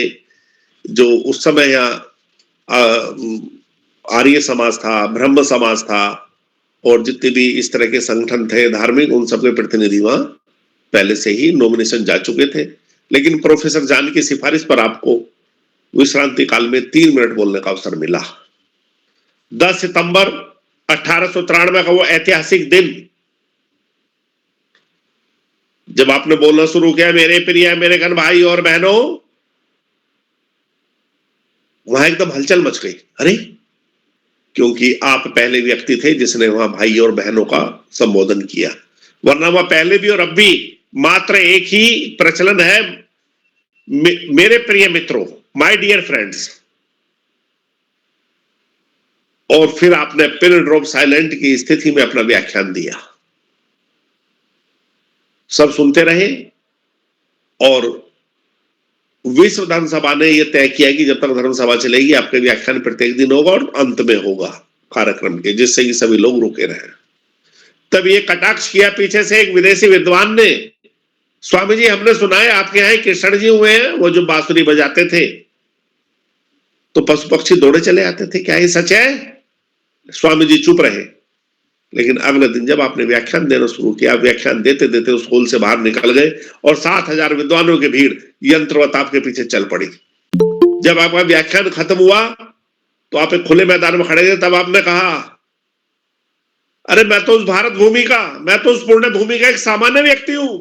Speaker 8: जो उस समय यहाँ आर्य समाज था, ब्रह्म समाज था, और जितने भी इस तरह के संगठन थे धार्मिक, उन सबके प्रतिनिधि वहां पहले से ही नॉमिनेशन जा चुके थे। लेकिन प्रोफेसर जान की सिफारिश पर आपको विश्रांति काल में 3 मिनट बोलने का अवसर मिला। 10 सितंबर 1893 का वो ऐतिहासिक दिन जब आपने बोलना शुरू किया, मेरे प्रिय अमेरिकन भाई और बहनों, वहां एकदम हलचल मच गई। अरे, क्योंकि आप पहले व्यक्ति थे जिसने वहां भाई और बहनों का संबोधन किया, वरना वह पहले भी और अब भी मात्र एक ही प्रचलन है, मेरे प्रिय मित्रों, माय डियर फ्रेंड्स। और फिर आपने पिन ड्रॉप साइलेंट की स्थिति में अपना व्याख्यान दिया। सब सुनते रहे और विश्व धर्म सभा ने यह तय किया कि जब तक धर्म सभा चलेगी आपके व्याख्यान प्रत्येक दिन होगा और अंत में होगा कार्यक्रम के, जिससे कि सभी लोग रुके रहे। तब ये कटाक्ष किया पीछे से एक विदेशी विद्वान ने, स्वामी जी हमने सुना है आपके यहाँ कृष्ण जी हुए हैं, वो जो बांसुरी बजाते थे तो पशु पक्षी दौड़े चले आते थे, क्या ये सच है? स्वामी जी चुप रहे। लेकिन अगले दिन जब आपने व्याख्यान देना शुरू किया, व्याख्यान देते देते उस हॉल से बाहर निकल गए और 7,000 विद्वानों की भीड़ यंत्रवत आपके पीछे चल पड़ी। जब आपका व्याख्यान खत्म हुआ तो आप एक खुले मैदान में खड़े थे। तब आपने कहा, अरे मैं तो उस भारत भूमि का, मैं तो उस पुण्य भूमि का एक सामान्य व्यक्ति हूं।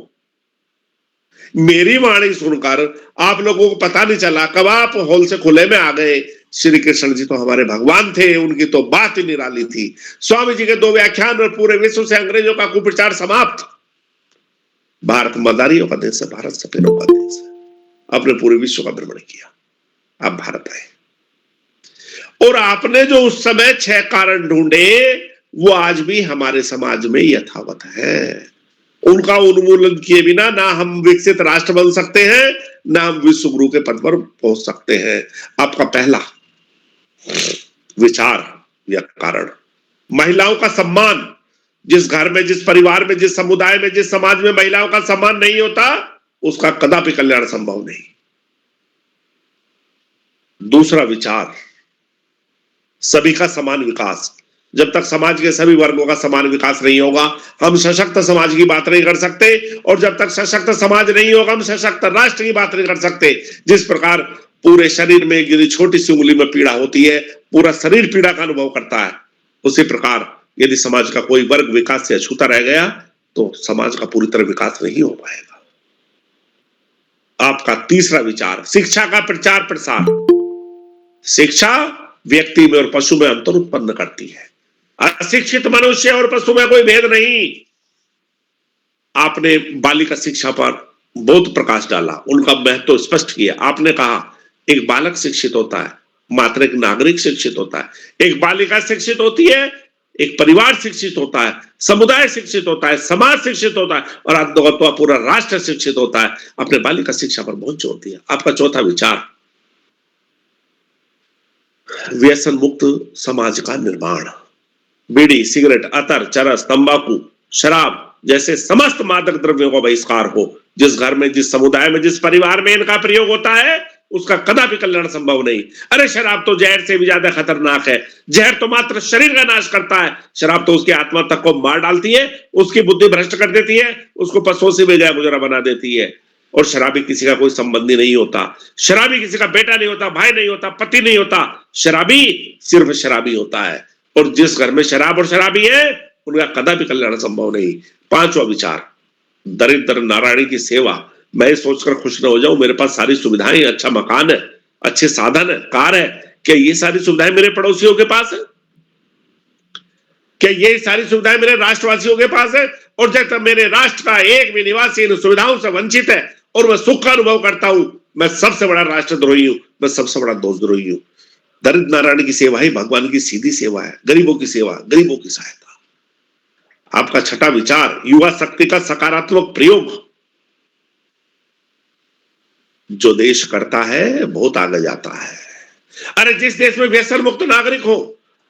Speaker 8: मेरी वाणी सुनकर आप लोगों को पता नहीं चला कब आप हॉल से खुले में आ गए। श्री कृष्ण जी तो हमारे भगवान थे, उनकी तो बात ही निराली थी। स्वामी जी के 2 व्याख्यान और पूरे विश्व से अंग्रेजों का कुप्रचार समाप्त। भारत मदारियों का देश है, भारत सफेदों का देश है। आपने पूरे विश्व का भ्रमण किया, आप भारत आए और आपने जो उस समय 6 कारण ढूंढे वो आज भी हमारे समाज में यथावत है। उनका उन्मूलन किए बिना ना हम विकसित राष्ट्र बन सकते हैं, ना हम विश्व गुरु के पद पर पहुंच सकते हैं। आपका पहला विचार या कारण, महिलाओं का सम्मान। जिस घर में, जिस परिवार में, जिस समुदाय में, जिस समाज में महिलाओं का सम्मान नहीं होता, उसका कदापि कल्याण संभव नहीं। दूसरा विचार, सभी का समान विकास। जब तक समाज के सभी वर्गों का समान विकास नहीं होगा, हम सशक्त समाज की बात नहीं कर सकते, और जब तक सशक्त समाज नहीं होगा, हम सशक्त राष्ट्र की बात नहीं कर सकते। जिस प्रकार पूरे शरीर में यदि छोटी सी उंगली में पीड़ा होती है, पूरा शरीर पीड़ा का अनुभव करता है, उसी प्रकार यदि समाज का कोई वर्ग विकास से अछूता रह गया तो समाज का पूरी तरह विकास नहीं हो पाएगा। आपका तीसरा विचार, शिक्षा का प्रचार प्रसार। शिक्षा व्यक्ति में और पशु में अंतर उत्पन्न करती है। अशिक्षित मनुष्य और पशु में कोई भेद नहीं। आपने बालिका शिक्षा पर बहुत प्रकाश डाला, उनका महत्व स्पष्ट किया। आपने कहा एक बालक शिक्षित होता है, मात्र एक नागरिक शिक्षित होता है। एक बालिका शिक्षित होती है, एक परिवार शिक्षित होता है, समुदाय शिक्षित होता है, समाज शिक्षित होता है, और अंततः पूरा राष्ट्र शिक्षित होता है। आपने बालिका शिक्षा पर बहुत जोर दिया। आपका चौथा विचार, व्यसन मुक्त समाज का निर्माण। बीड़ी, सिगरेट, अतर, चरस, तंबाकू, शराब जैसे समस्त मादक द्रव्यों का बहिष्कार हो। जिस घर में, जिस समुदाय में, जिस परिवार में इनका प्रयोग होता है, उसका कदापि कल्याण संभव नहीं। अरे शराब तो जहर से भी ज्यादा खतरनाक है। जहर तो मात्र शरीर का नाश करता है, शराब तो उसकी आत्मा तक को मार डालती है, उसकी बुद्धि भ्रष्ट कर देती है, उसको पशुओं से बेजा गुजरा बना देती है। और शराबी किसी का कोई संबंधी नहीं होता, शराबी किसी का बेटा नहीं होता, भाई नहीं होता, पति नहीं होता। शराबी सिर्फ शराबी होता है, और जिस घर में शराब और शराबी है उनका कदापि कल्याण संभव नहीं। पांचवा विचार, दरिद्र नारायणी की सेवा। मैं सोचकर खुश न हो जाऊं, मेरे पास सारी सुविधाएं, अच्छा मकान है, अच्छे साधन है, कार है, क्या ये सारी सुविधाएं मेरे पड़ोसियों के पास है? क्या ये सारी सुविधाएं मेरे राष्ट्रवासियों के पास है? और जब तक मेरे राष्ट्र का एक भी निवासी इन सुविधाओं से वंचित है और मैं सुख का अनुभव करता हूं, मैं सबसे बड़ा राष्ट्रद्रोही हूं, मैं सबसे बड़ा दोषद्रोही हूं। दरिद्र नारायण की सेवा ही भगवान की सीधी सेवा है, गरीबों की सेवा, गरीबों की सहायता। आपका छठा विचार, युवा शक्ति का सकारात्मक प्रयोग। जो देश करता है बहुत आगे जाता है। अरे जिस देश में व्यसन मुक्त नागरिक हो,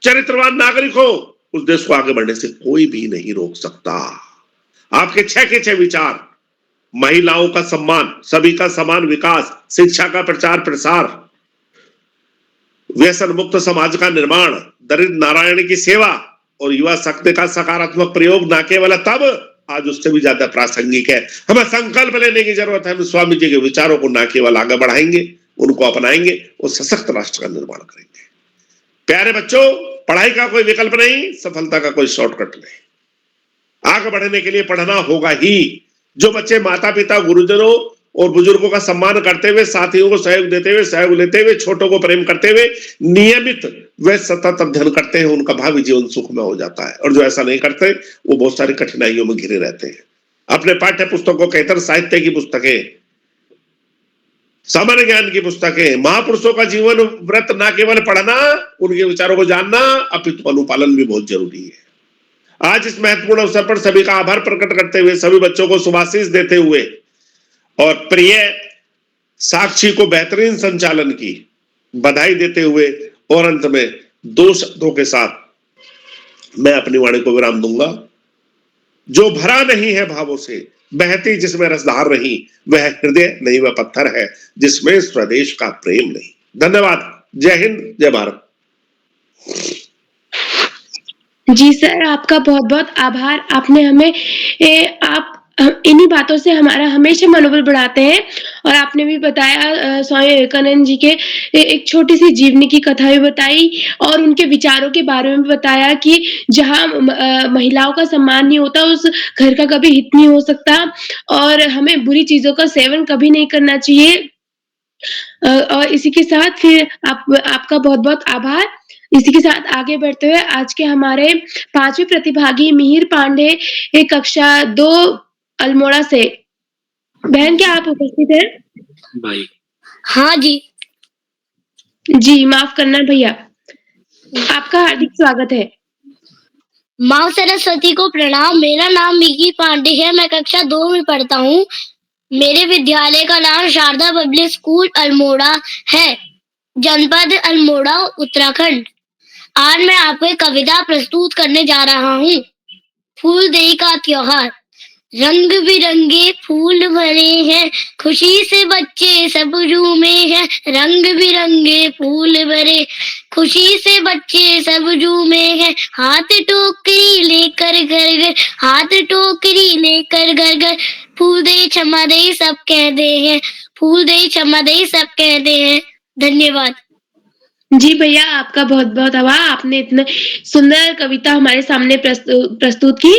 Speaker 8: चरित्रवान नागरिक हो, उस देश को आगे बढ़ने से कोई भी नहीं रोक सकता। आपके 6 के 6 विचार महिलाओं का सम्मान, सभी का समान विकास, शिक्षा का प्रचार प्रसार, व्यसन मुक्त समाज का निर्माण, दरिद्र नारायण की सेवा और युवा शक्ति का सकारात्मक प्रयोग न केवल तब, आज उससे भी ज्यादा प्रासंगिक है। हमें संकल्प लेने की जरूरत है। हम स्वामी जी के विचारों को न केवल आगे बढ़ाएंगे, उनको अपनाएंगे और सशक्त राष्ट्र का निर्माण करेंगे। प्यारे बच्चों, पढ़ाई का कोई विकल्प नहीं, सफलता का कोई शॉर्टकट नहीं। आगे बढ़ने के लिए पढ़ना होगा ही। जो बच्चे माता पिता, गुरुजनों और बुजुर्गों का सम्मान करते हुए, साथियों को सहयोग देते हुए, सहयोग लेते हुए, छोटों को प्रेम करते हुए नियमित वे सतत अध्ययन करते हैं, उनका भावी जीवन सुखमय हो जाता है। और जो ऐसा नहीं करते, वो बहुत सारी कठिनाइयों में घिरे रहते हैं। अपने पाठ्य पुस्तकों के इतर साहित्य की पुस्तकें, सामान्य ज्ञान की पुस्तकें, महापुरुषों का जीवन व्रत न केवल पढ़ना, उनके विचारों को जानना, अपितु अनुपालन भी बहुत जरूरी है। आज इस महत्वपूर्ण अवसर पर सभी का आभार प्रकट करते हुए, सभी बच्चों को शुभाशीष देते हुए और प्रिय साक्षी को बेहतरीन संचालन की बधाई देते हुए और अंत में 2 शब्दों के साथ मैं अपनी वाणी को विराम दूंगा। जो भरा नहीं है भावों से, बहती जिसमें रसधार नहीं, वह हृदय नहीं, वह पत्थर है जिसमें स्वदेश का प्रेम नहीं। धन्यवाद। जय हिंद, जय भारत।
Speaker 4: जी सर, आपका बहुत बहुत आभार। आपने हमें आप इन्हीं बातों से हमारा हमेशा मनोबल बढ़ाते हैं। और आपने भी बताया स्वामी विवेकानंद जी के एक छोटी सी जीवनी की कथा भी बताई और उनके विचारों के बारे में भी बताया कि जहाँ महिलाओं का सम्मान नहीं होता, उस घर का कभी हित नहीं हो सकता और हमें बुरी चीजों का सेवन कभी नहीं करना चाहिए। और इसी के साथ फिर आपका बहुत बहुत आभार। इसी के साथ आगे बढ़ते हुए आज के हमारे 5वें प्रतिभागी मिहिर पांडे, कक्षा 2 अल्मोड़ा से। बहन, क्या आप उपस्थित हैं?
Speaker 9: भाई
Speaker 5: हाँ जी।
Speaker 4: जी, माफ करना भैया। आपका हार्दिक स्वागत है।
Speaker 5: माँ सरस्वती को प्रणाम। मेरा नाम मिहिर पांडे है। मैं कक्षा 2 में पढ़ता हूँ। मेरे विद्यालय का नाम शारदा पब्लिक स्कूल अल्मोड़ा है, जनपद अल्मोड़ा, उत्तराखंड। आज मैं आपको एक कविता प्रस्तुत करने जा रहा हूँ। फूलदेई का त्योहार। रंग बिरंगे फूल भरे हैं, खुशी से बच्चे सब झूमे हैं। रंग बिरंगे फूल भरे, खुशी से बच्चे सब झूमे हैं। हाथ टोकरी लेकर घर घर, हाथ टोकरी लेकर घर घर। फूल दे क्षमा दे सब कहते हैं, फूल दे क्षमा दे सब कहते हैं। धन्यवाद।
Speaker 4: जी भैया, आपका बहुत बहुत आभार। आपने इतने सुंदर कविता हमारे सामने प्रस्तुत की।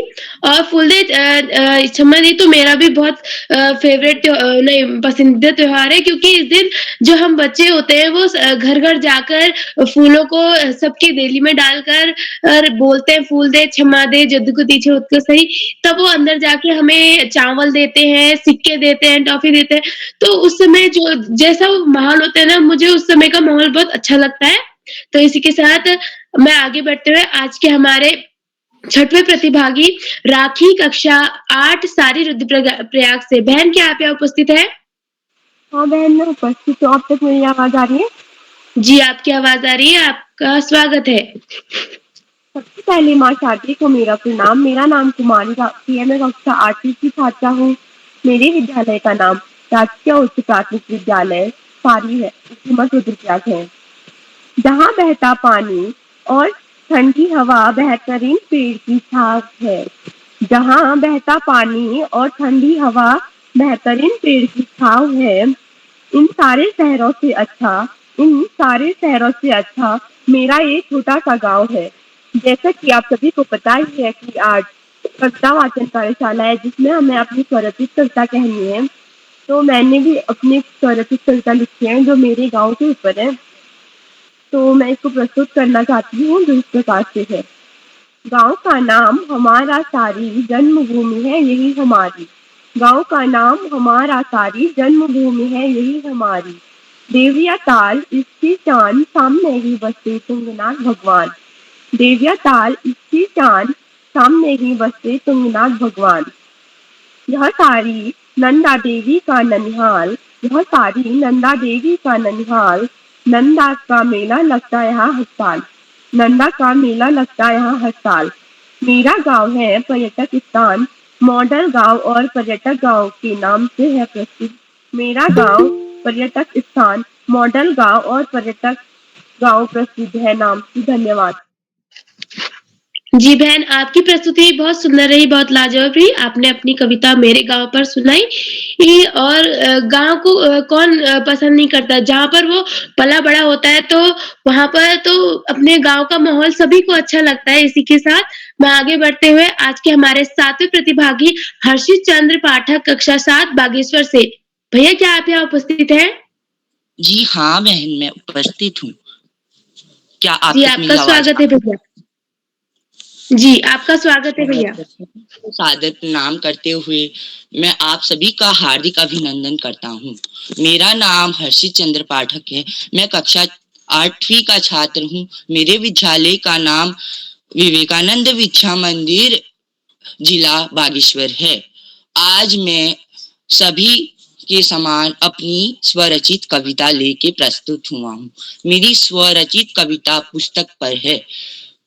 Speaker 4: और फूलदेई क्षमा दी तो मेरा भी बहुत फेवरेट नहीं, पसंदीदा त्योहार है, क्योंकि इस दिन जो हम बच्चे होते हैं वो घर घर जाकर फूलों को सबके देली में डालकर और बोलते हैं फूल दे क्षमा दे जद्दू को दीछे खुद को सही। तब वो अंदर जाके हमें चावल देते हैं, सिक्के देते हैं, टॉफी देते हैं। तो उस समय जो जैसा वो माहौल होता है ना, मुझे उस समय का माहौल बहुत अच्छा लगता है। तो इसी के साथ मैं आगे बढ़ते हुए आज के हमारे 6वें प्रतिभागी राखी, कक्षा 8, सारी रुद्रप्रयाग से। बहन, क्या आप यहाँ उपस्थित है?
Speaker 7: हाँ बहन, मैं उपस्थित हूँ। आप तक मेरी आवाज आ रही है?
Speaker 4: जी, आपकी आवाज आ रही है। आपका स्वागत है।
Speaker 7: सबसे पहले माँ शारदा को मेरा प्रणाम। मेरा नाम कुमारी राखी है। मैं कक्षा 8वीं की छात्रा हूँ। मेरे विद्यालय का नाम राजकीय उच्च प्राथमिक विद्यालय सारी है, रुद्रप्रयाग है। जहाँ बहता पानी और ठंडी हवा बेहतरीन पेड़ की छाव है। जहाँ बहता पानी और ठंडी हवा बेहतरीन पेड़ की छाव है। इन सारे शहरों से अच्छा मेरा ये छोटा सा गांव है। जैसा कि आप सभी को पता ही है कि आज कविता वाचन कार्यशाला है, जिसमें हमें अपनी स्वरचित कविता कहनी है। तो मैंने भी अपनी स्वरचित कविता लिखी है जो मेरे गांव के ऊपर है। तो मैं इसको प्रस्तुत करना चाहती हूँ जो इस प्रकार से है। गांव का नाम हमारा सारी जन्मभूमि है यही हमारी। गांव का नाम हमारा सारी जन्मभूमि है यही हमारी। देविया ताल इसकी चांद सामने ही बसते तुंगनाथ भगवान। देविया ताल इसकी चांद सामने ही बसते तुंगनाथ भगवान। यह सारी नंदा देवी का ननिहाल, यह सारी नंदा देवी का ननिहाल। नंदा का मेला लगता यहाँ हर साल, नंदा का मेला लगता यहाँ हर साल। मेरा गांव है पर्यटक स्थान,
Speaker 9: मॉडल गांव और पर्यटक गांव के नाम से है प्रसिद्ध। मेरा गांव पर्यटक स्थान मॉडल गांव और पर्यटक गांव प्रसिद्ध है नाम से। धन्यवाद।
Speaker 4: जी बहन, आपकी प्रस्तुति बहुत सुंदर रही, बहुत लाजवाब रही। आपने अपनी कविता मेरे गाँव पर सुनाई। और गाँव को कौन पसंद नहीं करता? जहाँ पर वो पला-बड़ा होता है तो वहाँ पर तो अपने गाँव का माहौल सभी को अच्छा लगता है। इसी के साथ मैं आगे बढ़ते हुए आज के हमारे 7वें प्रतिभागी हर्षित चंद्र पाठक कक्षा 7 बागेश्वर से। भैया क्या आप यहाँ उपस्थित हैं?
Speaker 10: जी हाँ बहन, मैं उपस्थित हूँ। क्या आप
Speaker 4: जी,
Speaker 10: तक
Speaker 4: आपका
Speaker 10: मेरी आवाज
Speaker 4: स्वागत है भैया। जी, आपका स्वागत है भैया।
Speaker 10: सादर प्रणाम करते हुए मैं आप सभी का हार्दिक अभिनंदन करता हूँ। मेरा नाम हर्षित चंद्र पाठक है। मैं कक्षा 8वीं का छात्र हूँ। मेरे विद्यालय का नाम विवेकानंद विद्या मंदिर जिला बागेश्वर है। आज मैं सभी के समान अपनी स्वरचित कविता लेके प्रस्तुत हुआ हूँ। मेरी स्वरचित कविता पुस्तक पर है।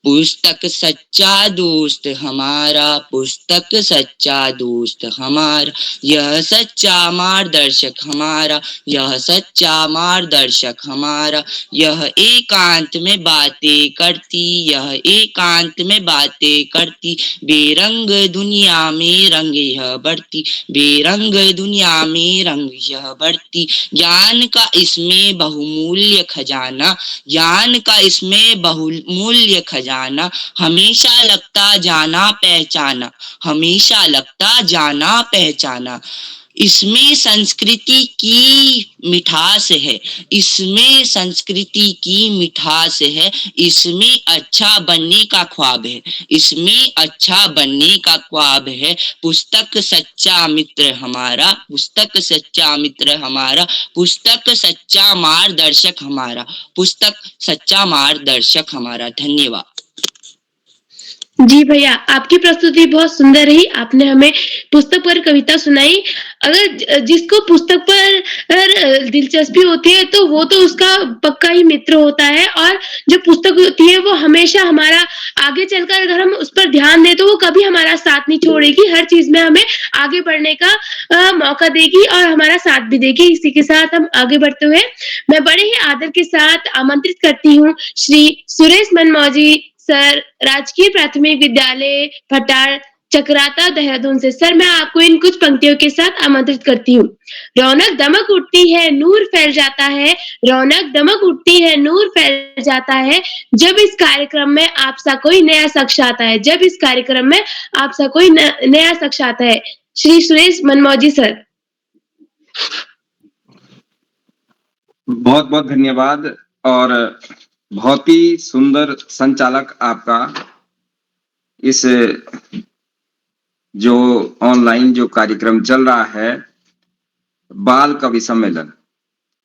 Speaker 10: पुस्तक सच्चा दोस्त हमारा, पुस्तक सच्चा दोस्त हमारा, यह सच्चा मार्गदर्शक हमारा, यह सच्चा मार्गदर्शक हमारा। यह एकांत में बातें करती, यह एकांत में बातें करती, बेरंग दुनिया में रंग यह बढ़ती, बेरंग दुनिया में रंग यह बढ़ती। ज्ञान का इसमें बहुमूल्य खजाना, ज्ञान का इसमें बहुमूल्य खजाना, हमेशा लगता जाना पहचाना, हमेशा लगता जाना पहचाना। इसमें संस्कृति की मिठास है, इसमें संस्कृति की मिठास है, इसमें अच्छा बनने का ख्वाब है, इसमें अच्छा बनने का ख्वाब है। पुस्तक सच्चा मित्र हमारा, पुस्तक सच्चा मित्र हमारा, पुस्तक सच्चा मार्गदर्शक हमारा, पुस्तक सच्चा मार्गदर्शक हमारा। धन्यवाद।
Speaker 4: जी भैया, आपकी प्रस्तुति बहुत सुंदर रही। आपने हमें पुस्तक पर कविता सुनाई। अगर जिसको पुस्तक पर दिलचस्पी होती है तो वो तो उसका पक्का ही मित्र होता है, और जो पुस्तक होती है वो हमेशा हमारा आगे चलकर अगर हम उस पर ध्यान दें तो वो कभी हमारा साथ नहीं छोड़ेगी। हर चीज में हमें आगे बढ़ने का मौका देगी और हमारा साथ भी देगी। इसी के साथ हम आगे बढ़ते हुए मैं बड़े ही आदर के साथ आमंत्रित करती हूँ श्री सुरेश मनमौजी सर, राजकीय प्राथमिक विद्यालय भटार चक्राता देहरादून से। सर, मैं आपको इन कुछ पंक्तियों के साथ आमंत्रित करती हूँ। रौनक दमक उठती है, नूर फैल जाता है, रौनक दमक उठती है, नूर फैल जाता है, जब इस कार्यक्रम में आपसा कोई नया शख्स आता है, जब इस कार्यक्रम में आपसा कोई नया शख्स आता है। श्री सुरेश मनमौजी सर।
Speaker 11: बहुत बहुत धन्यवाद। और बहुत ही सुंदर संचालक आपका इस जो ऑनलाइन जो कार्यक्रम चल रहा है बाल कवि सम्मेलन,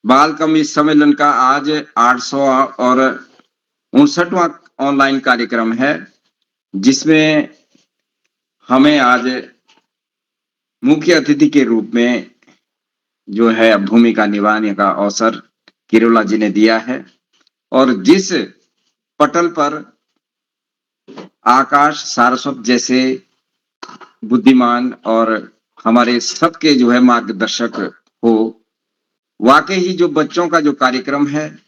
Speaker 11: बाल कवि सम्मेलन का आज 859वां ऑनलाइन कार्यक्रम है, जिसमें हमें आज मुख्य अतिथि के रूप में जो है भूमिका निभाने का अवसर किरोला जी ने दिया है। और जिस पटल पर आकाश सारस्वत जैसे बुद्धिमान और हमारे सबके जो है मार्गदर्शक हो, वाकई ही जो बच्चों का जो कार्यक्रम है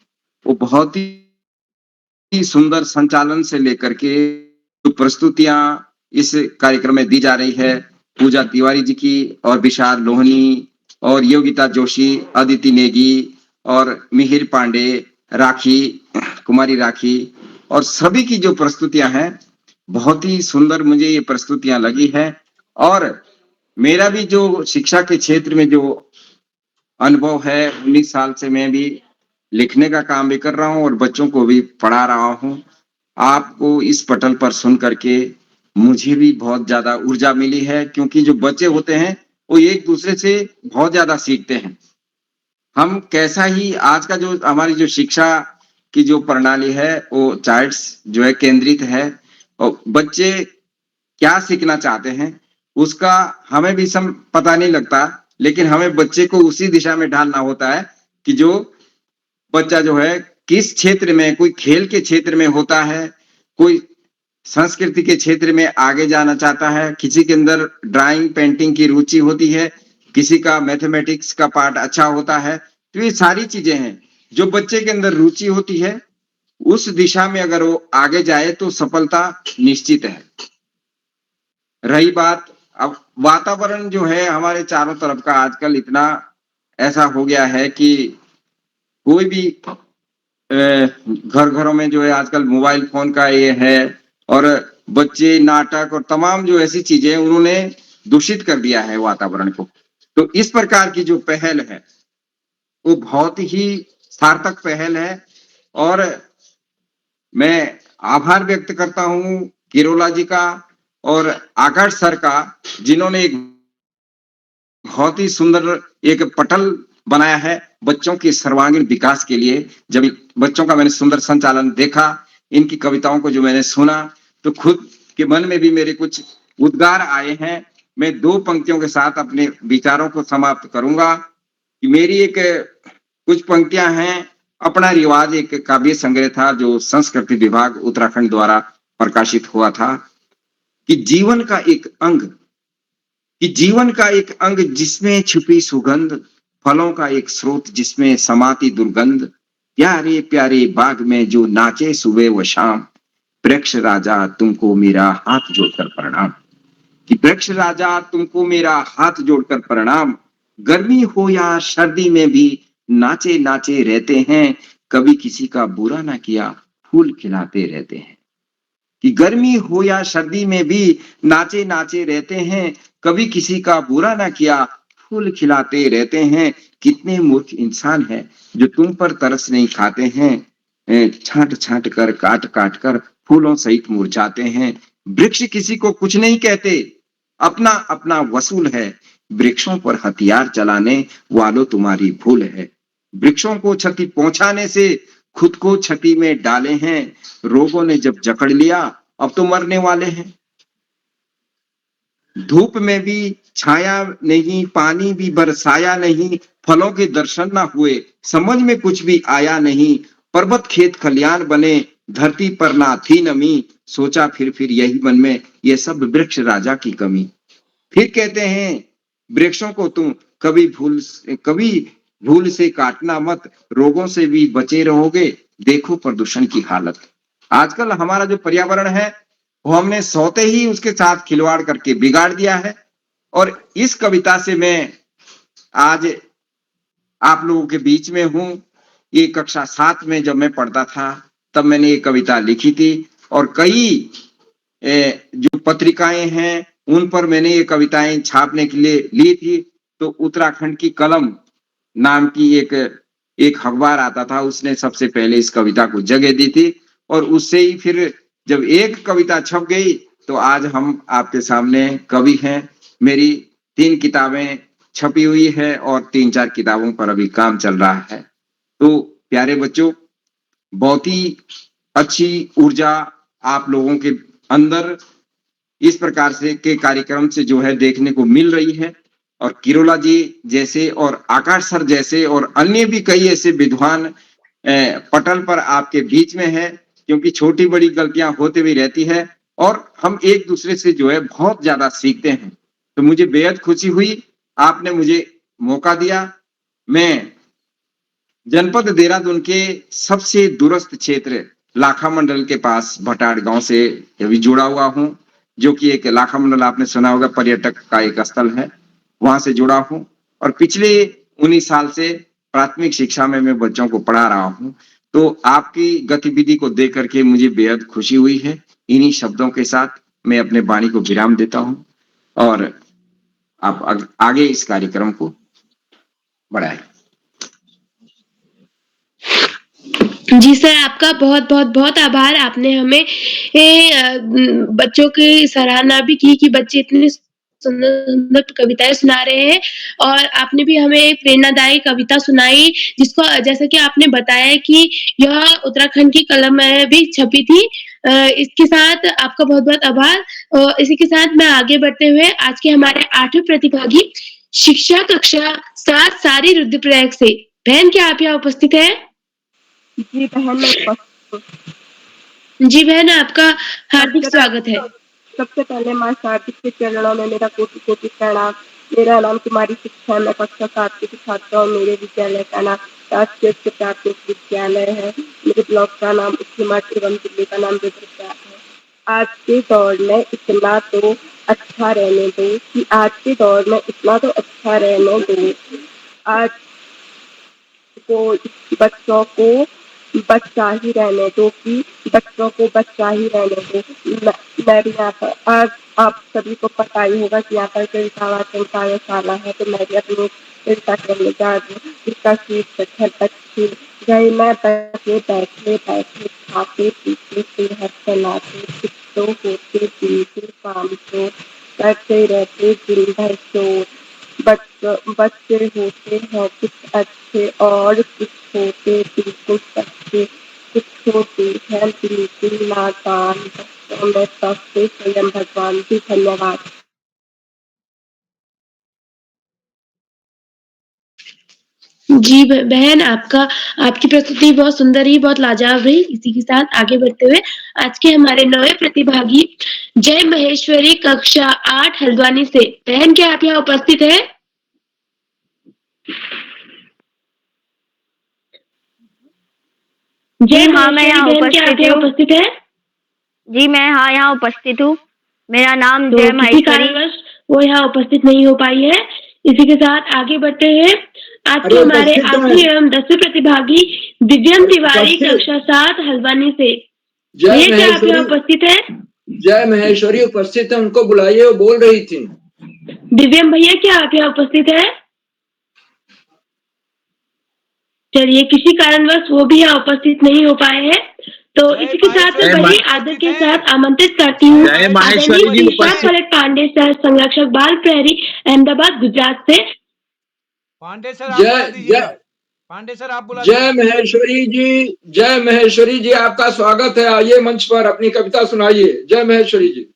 Speaker 11: वो बहुत ही सुंदर संचालन से लेकर के जो प्रस्तुतियां इस कार्यक्रम में दी जा रही है, पूजा तिवारी जी की और विशाल लोहनी और योगिता जोशी, अदिति नेगी और मिहिर पांडे, राखी कुमारी राखी, और सभी की जो प्रस्तुतियां हैं बहुत ही सुंदर मुझे ये प्रस्तुतियां लगी है। और मेरा भी जो शिक्षा के क्षेत्र में जो अनुभव है, 19 साल से मैं भी लिखने का काम भी कर रहा हूँ और बच्चों को भी पढ़ा रहा हूँ। आपको इस पटल पर सुन करके मुझे भी बहुत ज्यादा ऊर्जा मिली है, क्योंकि जो बच्चे होते हैं वो एक दूसरे से बहुत ज्यादा सीखते हैं। हम कैसा ही आज का जो हमारी जो शिक्षा की जो प्रणाली है वो चाइल्ड्स जो है केंद्रित है, और बच्चे क्या सीखना चाहते हैं उसका हमें भी पता नहीं लगता, लेकिन हमें बच्चे को उसी दिशा में ढालना होता है कि जो बच्चा जो है किस क्षेत्र में, कोई खेल के क्षेत्र में होता है, कोई संस्कृति के क्षेत्र में आगे जाना चाहता है, किसी के अंदर ड्राइंग पेंटिंग की रुचि होती है, किसी का मैथमेटिक्स का पार्ट अच्छा होता है। तो ये सारी चीजें हैं जो बच्चे के अंदर रुचि होती है, उस दिशा में अगर वो आगे जाए तो सफलता निश्चित है। रही बात अब वातावरण जो है हमारे चारों तरफ का आजकल इतना ऐसा हो गया है कि कोई भी घर घरों में जो है आजकल मोबाइल फोन का ये है, और बच्चे नाटक और तमाम जो ऐसी चीजें उन्होंने दूषित कर दिया है वातावरण को। तो इस प्रकार की जो पहल है वो बहुत ही सार्थक पहल है, और मैं आभार व्यक्त करता हूं किरोला जी का और आकाश सर का, जिन्होंने एक बहुत ही सुंदर एक पटल बनाया है बच्चों के सर्वांगीण विकास के लिए। जब बच्चों का मैंने सुंदर संचालन देखा, इनकी कविताओं को जो मैंने सुना, तो खुद के मन में भी मेरे कुछ उद्गार आए हैं। मैं 2 पंक्तियों के साथ अपने विचारों को समाप्त करूंगा कि मेरी एक कुछ पंक्तियां हैं। अपना रिवाज एक काव्य संग्रह था जो संस्कृति विभाग उत्तराखंड द्वारा प्रकाशित हुआ था, कि जीवन का एक अंग जिसमें छुपी सुगंध, फलों का एक स्रोत जिसमें समाती दुर्गंध, प्यारे प्यारे बाग में जो नाचे सुबह व शाम, वृक्ष राजा तुमको मेरा हाथ जोड़कर प्रणाम। कि वृक्ष राजा तुमको मेरा हाथ जोड़कर प्रणाम, गर्मी हो या सर्दी में भी नाचे नाचे रहते हैं, कभी किसी का बुरा ना किया फूल खिलाते रहते हैं। कि गर्मी हो या सर्दी में भी नाचे नाचे रहते हैं, कभी किसी का बुरा ना किया फूल खिलाते रहते हैं। कितने मूर्ख इंसान हैं जो तुम पर तरस नहीं खाते हैं, छांट छांट कर काट काट कर फूलों सहित मुरझाते हैं। वृक्ष किसी को कुछ नहीं कहते, अपना अपना वसूल है, वृक्षों पर हथियार चलाने वालों तुम्हारी भूल है। वृक्षों को क्षति पहुंचाने से खुद को क्षति में डाले हैं, रोगों ने जब जकड़ लिया अब तो मरने वाले हैं। धूप में भी छाया नहीं, पानी भी बरसाया नहीं, फलों के दर्शन ना हुए, समझ में कुछ भी आया नहीं। पर्वत खेत खलियान बने, धरती पर ना थी नमी, सोचा फिर यही मन में ये सब वृक्ष राजा की कमी। फिर कहते हैं वृक्षों को तुम कभी भूल से काटना मत, रोगों से भी बचे रहोगे, देखो प्रदूषण की हालत। आजकल हमारा जो पर्यावरण है वो हमने सोते ही उसके साथ खिलवाड़ करके बिगाड़ दिया है। और इस कविता से मैं आज आप लोगों के बीच में हूं। ये कक्षा 7 में जब मैं पढ़ता था तब मैंने ये कविता लिखी थी, और कई जो पत्रिकाएं हैं उन पर मैंने ये कविताएं छापने के लिए ली थी। तो उत्तराखंड की कलम नाम की एक अखबार आता था, उसने सबसे पहले इस कविता को जगह दी थी, और उससे ही फिर जब एक कविता छप गई तो आज हम आपके सामने कवि हैं। मेरी 3 किताबें छपी हुई है और 3-4 किताबों पर अभी काम चल रहा है। तो प्यारे बच्चों, बहुत ही अच्छी ऊर्जा आप लोगों के अंदर इस प्रकार से के कार्यक्रम से जो है देखने को मिल रही है। और किरोला जी जैसे और आकाश सर जैसे और अन्य भी कई ऐसे विद्वान पटल पर आपके बीच में है, क्योंकि छोटी बड़ी गलतियां होती भी रहती है और हम एक दूसरे से जो है बहुत ज्यादा सीखते हैं। तो मुझे बेहद खुशी हुई, आपने मुझे मौका दिया। मैं जनपद देहरादून के सबसे दूरस्थ क्षेत्र लाखा मंडल के पास भटाड़ गांव से अभी जुड़ा हुआ हूं, जो कि एक लाखा मंडल आपने सुना होगा पर्यटक का एक स्थल है, वहां से जुड़ा हूं। और पिछले 19 साल से प्राथमिक शिक्षा में मैं बच्चों को पढ़ा रहा हूं। तो आपकी गतिविधि को देख करके मुझे बेहद खुशी हुई है। इन्हीं शब्दों के साथ मैं अपने वाणी को विराम देता हूं और आप आगे इस कार्यक्रम को बढ़ाएं।
Speaker 4: जी सर, आपका बहुत बहुत बहुत आभार। आपने हमें बच्चों की सराहना भी की कि बच्चे इतने सुंदर सुंदर कविताएं सुना रहे हैं, और आपने भी हमें एक प्रेरणादायी कविता सुनाई, जिसको जैसा कि आपने बताया कि यह उत्तराखंड की कलम में भी छपी थी। इसके साथ आपका बहुत बहुत आभार। इसी के साथ मैं आगे बढ़ते हुए आज के हमारे 8वें प्रतिभागी शिक्षा कक्षा 7 सारी रुद्रप्रयाग से, बहन क्या आप यहाँ उपस्थित है?
Speaker 9: जी बहन, मैं उपस्थित हूँ।
Speaker 4: जी बहन, आपका हार्दिक स्वागत है।
Speaker 9: सबसे पहले माँ शारदा के चरणों में मेरा कोटि कोटि प्रणाम। मेरा नाम कुमारी शिक्षा है। मैं कक्षा 7 की छात्रा हूँ। मेरे विद्यालय का नाम राजकीय उच्च प्राथमिक विद्यालय है। मेरे ब्लॉक का नाम उच्च मठ एवं जिले का नाम रुद्रप्रयाग है। आज के दौर में इतना तो अच्छा रहने दो कि आज के दौर में इतना तो अच्छा रहने दो। आज को बच्चों को बच्चा ही रहने दो कि बच्चों को बच्चा ही रहने दो। मैं भी यहाँ पर आज आप सभी को पता ही होगा कि यहाँ पर कविता वाचन कार्यशाला है, तो मैं भी अपनी कविता करने जा रही हूँ, जिसका शीर्षक है बच्चे। घर में बच्चे बैठे बैठे खाते पीते सेहत चलाते, कुछ तो होते पीते काम तो करते रहते दिन भर शोर। बच्चे होते हैं कुछ अच्छे और कुछ होते बिल्कुल सच्चे, कुछ होते हैं बिल्कुल नादान। बच्चों में सबसे स्वयं भगवान जी। धन्यवाद।
Speaker 4: जी बहन, आपकी प्रस्तुति बहुत सुंदर रही, बहुत लाजवाब रही। इसी के साथ आगे बढ़ते हुए आज के हमारे नए प्रतिभागी जय महेश्वरी कक्षा 8 हल्द्वानी से। बहन, क्या आप यहाँ उपस्थित है?
Speaker 12: जी हाँ, मैं यहाँ
Speaker 4: उपस्थित है?
Speaker 12: जी मैं यहाँ उपस्थित हूँ। मेरा नाम
Speaker 4: तो
Speaker 12: जय
Speaker 4: किसी
Speaker 12: महेश्वरी।
Speaker 4: कारणवश वो यहाँ उपस्थित नहीं हो पाई है। इसी के साथ आगे बढ़ते हैं आज के
Speaker 3: अरे
Speaker 4: हमारे
Speaker 3: उपस्थित तो
Speaker 4: आखिरी
Speaker 3: है।
Speaker 4: एवं 10वें प्रतिभागी दिव्यम तिवारी
Speaker 3: उपस्थित।
Speaker 4: कक्षा 7 हल्द्वानी से।
Speaker 3: जय
Speaker 4: भैया, क्या आप यहाँ
Speaker 3: महेश्वरी,
Speaker 4: उपस्थित है?
Speaker 3: जय महेश्वरी उपस्थित है, उनको बुलाइए, वो बोल रही थी।
Speaker 4: दिव्यम भैया, क्या आप यहाँ उपस्थित है? चलिए, किसी कारणवश वो भी यहाँ उपस्थित नहीं हो पाए हैं। तो
Speaker 1: जय
Speaker 4: इसी के साथ
Speaker 1: महेश्वरी
Speaker 4: मैं बड़ी
Speaker 1: जी
Speaker 4: आदर
Speaker 1: उपस्थित
Speaker 4: के
Speaker 1: हैं।
Speaker 4: साथ आमंत्रित करती हूँ
Speaker 1: जय
Speaker 11: महेश्वरी
Speaker 4: आदरणीय
Speaker 11: जी
Speaker 4: श्री
Speaker 11: उपस्थित।
Speaker 4: श्याम पलट पांडे सर, संरक्षक बाल प्रहरी, अहमदाबाद, गुजरात से।
Speaker 1: पांडे सर आप बुला
Speaker 3: जय
Speaker 1: दीजिएगा।
Speaker 3: जय
Speaker 1: पांडे सर आप बुला
Speaker 3: जय
Speaker 1: दीजिए।
Speaker 3: महेश्वरी जी, जय महेश्वरी जी, आपका स्वागत है। आइए मंच पर अपनी कविता सुनाइए। जय महेश्वरी जी।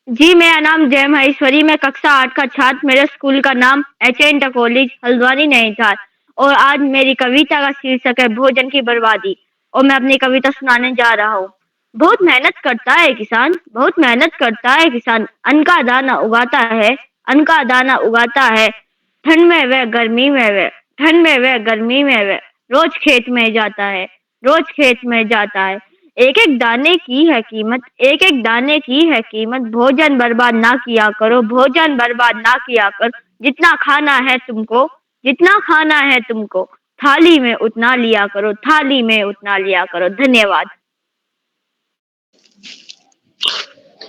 Speaker 12: जी मेरा नाम जय महेश्वरी, मैं कक्षा 8 का छात्र। मेरे स्कूल का नाम HA inter college Haldwani Nainital. और आज मेरी कविता का शीर्षक है भोजन की बर्बादी। और मैं अपनी कविता सुनाने जा रहा हूँ। बहुत मेहनत करता है किसान, बहुत मेहनत करता है किसान, अन्न का दाना उगाता है, अन्न का दाना उगाता है। ठंड में वह, गर्मी में वह, ठंड में वह, गर्मी में वह, रोज खेत में जाता है, रोज खेत में जाता है। एक एक दाने की है कीमत, एक एक दाने की है कीमत। भोजन बर्बाद ना किया करो, भोजन बर्बाद ना किया करो। जितना खाना है तुमको, जितना खाना है तुमको, थाली में उतना लिया करो, थाली में उतना लिया करो। धन्यवाद।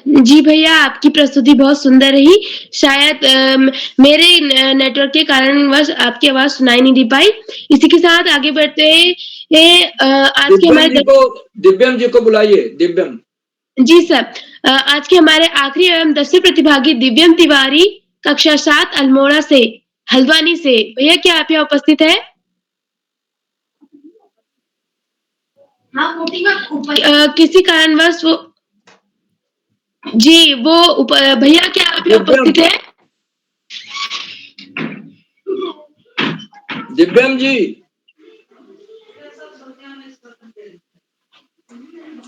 Speaker 4: जी भैया, आपकी प्रस्तुति बहुत सुंदर रही। शायद मेरे नेटवर्क के कारणवश आपकी आवाज सुनाई नहीं दे पाई। इसी के साथ आगे बढ़ते आज के हमारे
Speaker 3: दिव्यम जी को बुलाइए। दिव्यम
Speaker 4: जी सर। आज के हमारे आखिरी एवं 10वें प्रतिभागी दिव्यम तिवारी कक्षा 7 अल्मोड़ा से, हल्द्वानी से। भैया, क्या आप यहाँ उपस्थित है? किसी कारणवश वो जी वो भैया, क्या आप यहाँ उपस्थित है?
Speaker 3: दिव्यम जी,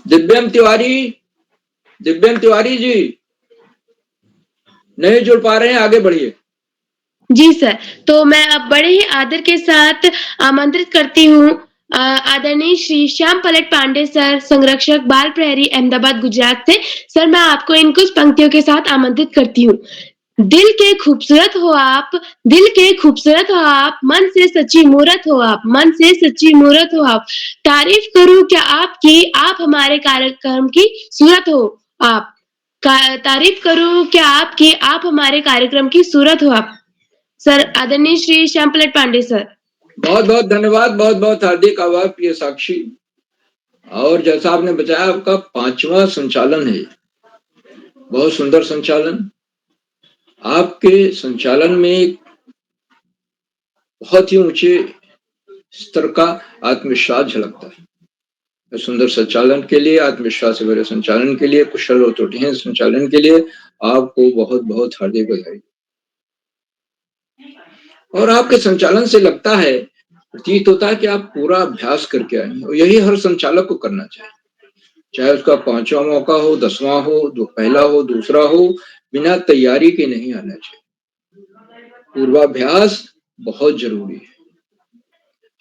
Speaker 3: दिव्यम तिवारी जी नहीं जुड़ पा रहे हैं, आगे बढ़िए।
Speaker 4: जी सर, तो मैं अब बड़े ही आदर के साथ आमंत्रित करती हूँ आदरणीय श्री श्याम पलट पांडे सर, संरक्षक बाल प्रहरी, अहमदाबाद, गुजरात से। सर, मैं आपको इन कुछ पंक्तियों के साथ आमंत्रित करती हूँ। दिल के खूबसूरत हो आप, दिल के खूबसूरत हो आप, मन से सच्ची मूरत हो आप, मन से सच्ची मूरत हो आप। तारीफ करूं क्या आपकी, आप हमारे कार्यक्रम की सूरत हो आप। तारीफ करूं क्या आपकी, आप हमारे कार्यक्रम की सूरत हो आप। सर, आदरणीय श्री श्याम पलट पांडे सर।
Speaker 3: बहुत बहुत धन्यवाद, बहुत बहुत हार्दिक आभार प्रिय साक्षी। और जैसा आपने बताया, आपका 5वां संचालन है। बहुत सुंदर संचालन। आपके संचालन में बहुत ही ऊंचे स्तर का आत्मविश्वास झलकता है। सुंदर संचालन के लिए, आत्मविश्वास से भरे संचालन के लिए, कुशल और त्रुटिहीन संचालन के लिए आपको बहुत बहुत हार्दिक बधाई। और आपके संचालन से लगता है, प्रतीत होता है कि आप पूरा अभ्यास करके आए हैं, और यही हर संचालक को करना चाहिए। चाहे उसका 5वां मौका हो, 10वां हो, पहला हो, दूसरा हो, बिना तैयारी के नहीं आना चाहिए। पूर्वाभ्यास बहुत जरूरी है।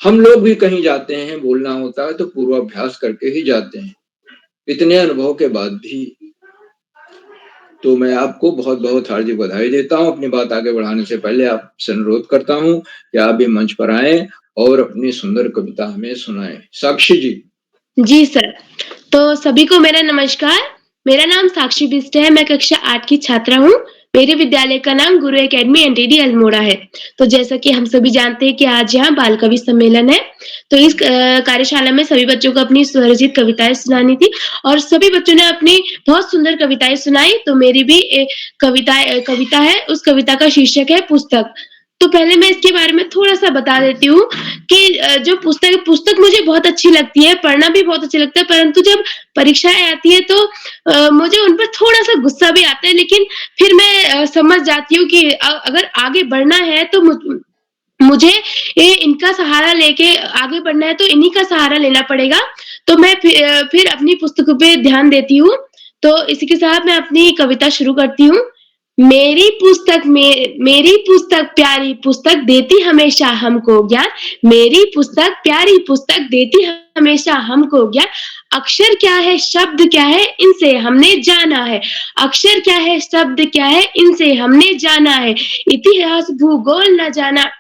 Speaker 3: हम लोग भी कहीं जाते हैं, बोलना होता है तो पूर्वाभ्यास करके ही जाते हैं, इतने अनुभव के बाद भी। तो मैं आपको बहुत बहुत हार्दिक बधाई देता हूँ। अपनी बात आगे बढ़ाने से पहले आपसे अनुरोध करता हूँ कि आप भी मंच पर आए और अपनी सुंदर कविता हमें सुनाएं। साक्षी जी।
Speaker 4: जी सर। तो सभी को मेरा नमस्कार। मेरा नाम साक्षी बिष्ट है। मैं कक्षा 8 की छात्रा हूँ। मेरे विद्यालय का नाम गुरु एकेडमी एनटीडी अल्मोड़ा है। तो जैसा कि हम सभी जानते हैं कि आज यहाँ बाल कवि सम्मेलन है, तो इस कार्यशाला में सभी बच्चों को अपनी स्वरचित कविताएं सुनानी थी और सभी बच्चों ने अपनी बहुत सुंदर कविताएं सुनाई। तो मेरी भी एक कविता है, उस कविता का शीर्षक है पुस्तक। तो पहले मैं इसके बारे में थोड़ा-सा बता देती हूँ कि जो पुस्तक मुझे बहुत अच्छी लगती है, पढ़ना भी बहुत अच्छा लगता है, परंतु जब परीक्षाएँ आती है तो मुझे उन पर थोड़ा-सा गुस्सा भी आता है, लेकिन फिर मैं समझ जाती हूँ कि अगर आगे बढ़ना है तो मुझे ये इनका सहारा लेके आगे बढ़ना है, तो इन्हीं का सहारा लेना पड़ेगा। तो मैं फिर अपनी पुस्तकों पे ध्यान देती हूँ। तो इसी के साथ मैं अपनी कविता शुरू करती हूँ। मेरी पुस्तक प्यारी पुस्तक देती हमेशा हमको ज्ञान। मेरी पुस्तक प्यारी पुस्तक देती हमेशा हमको ज्ञान। अक्षर क्या है, शब्द क्या है, इनसे हमने जाना है। अक्षर क्या है, शब्द क्या है, इनसे हमने जाना है। इतिहास भूगोल न जाना,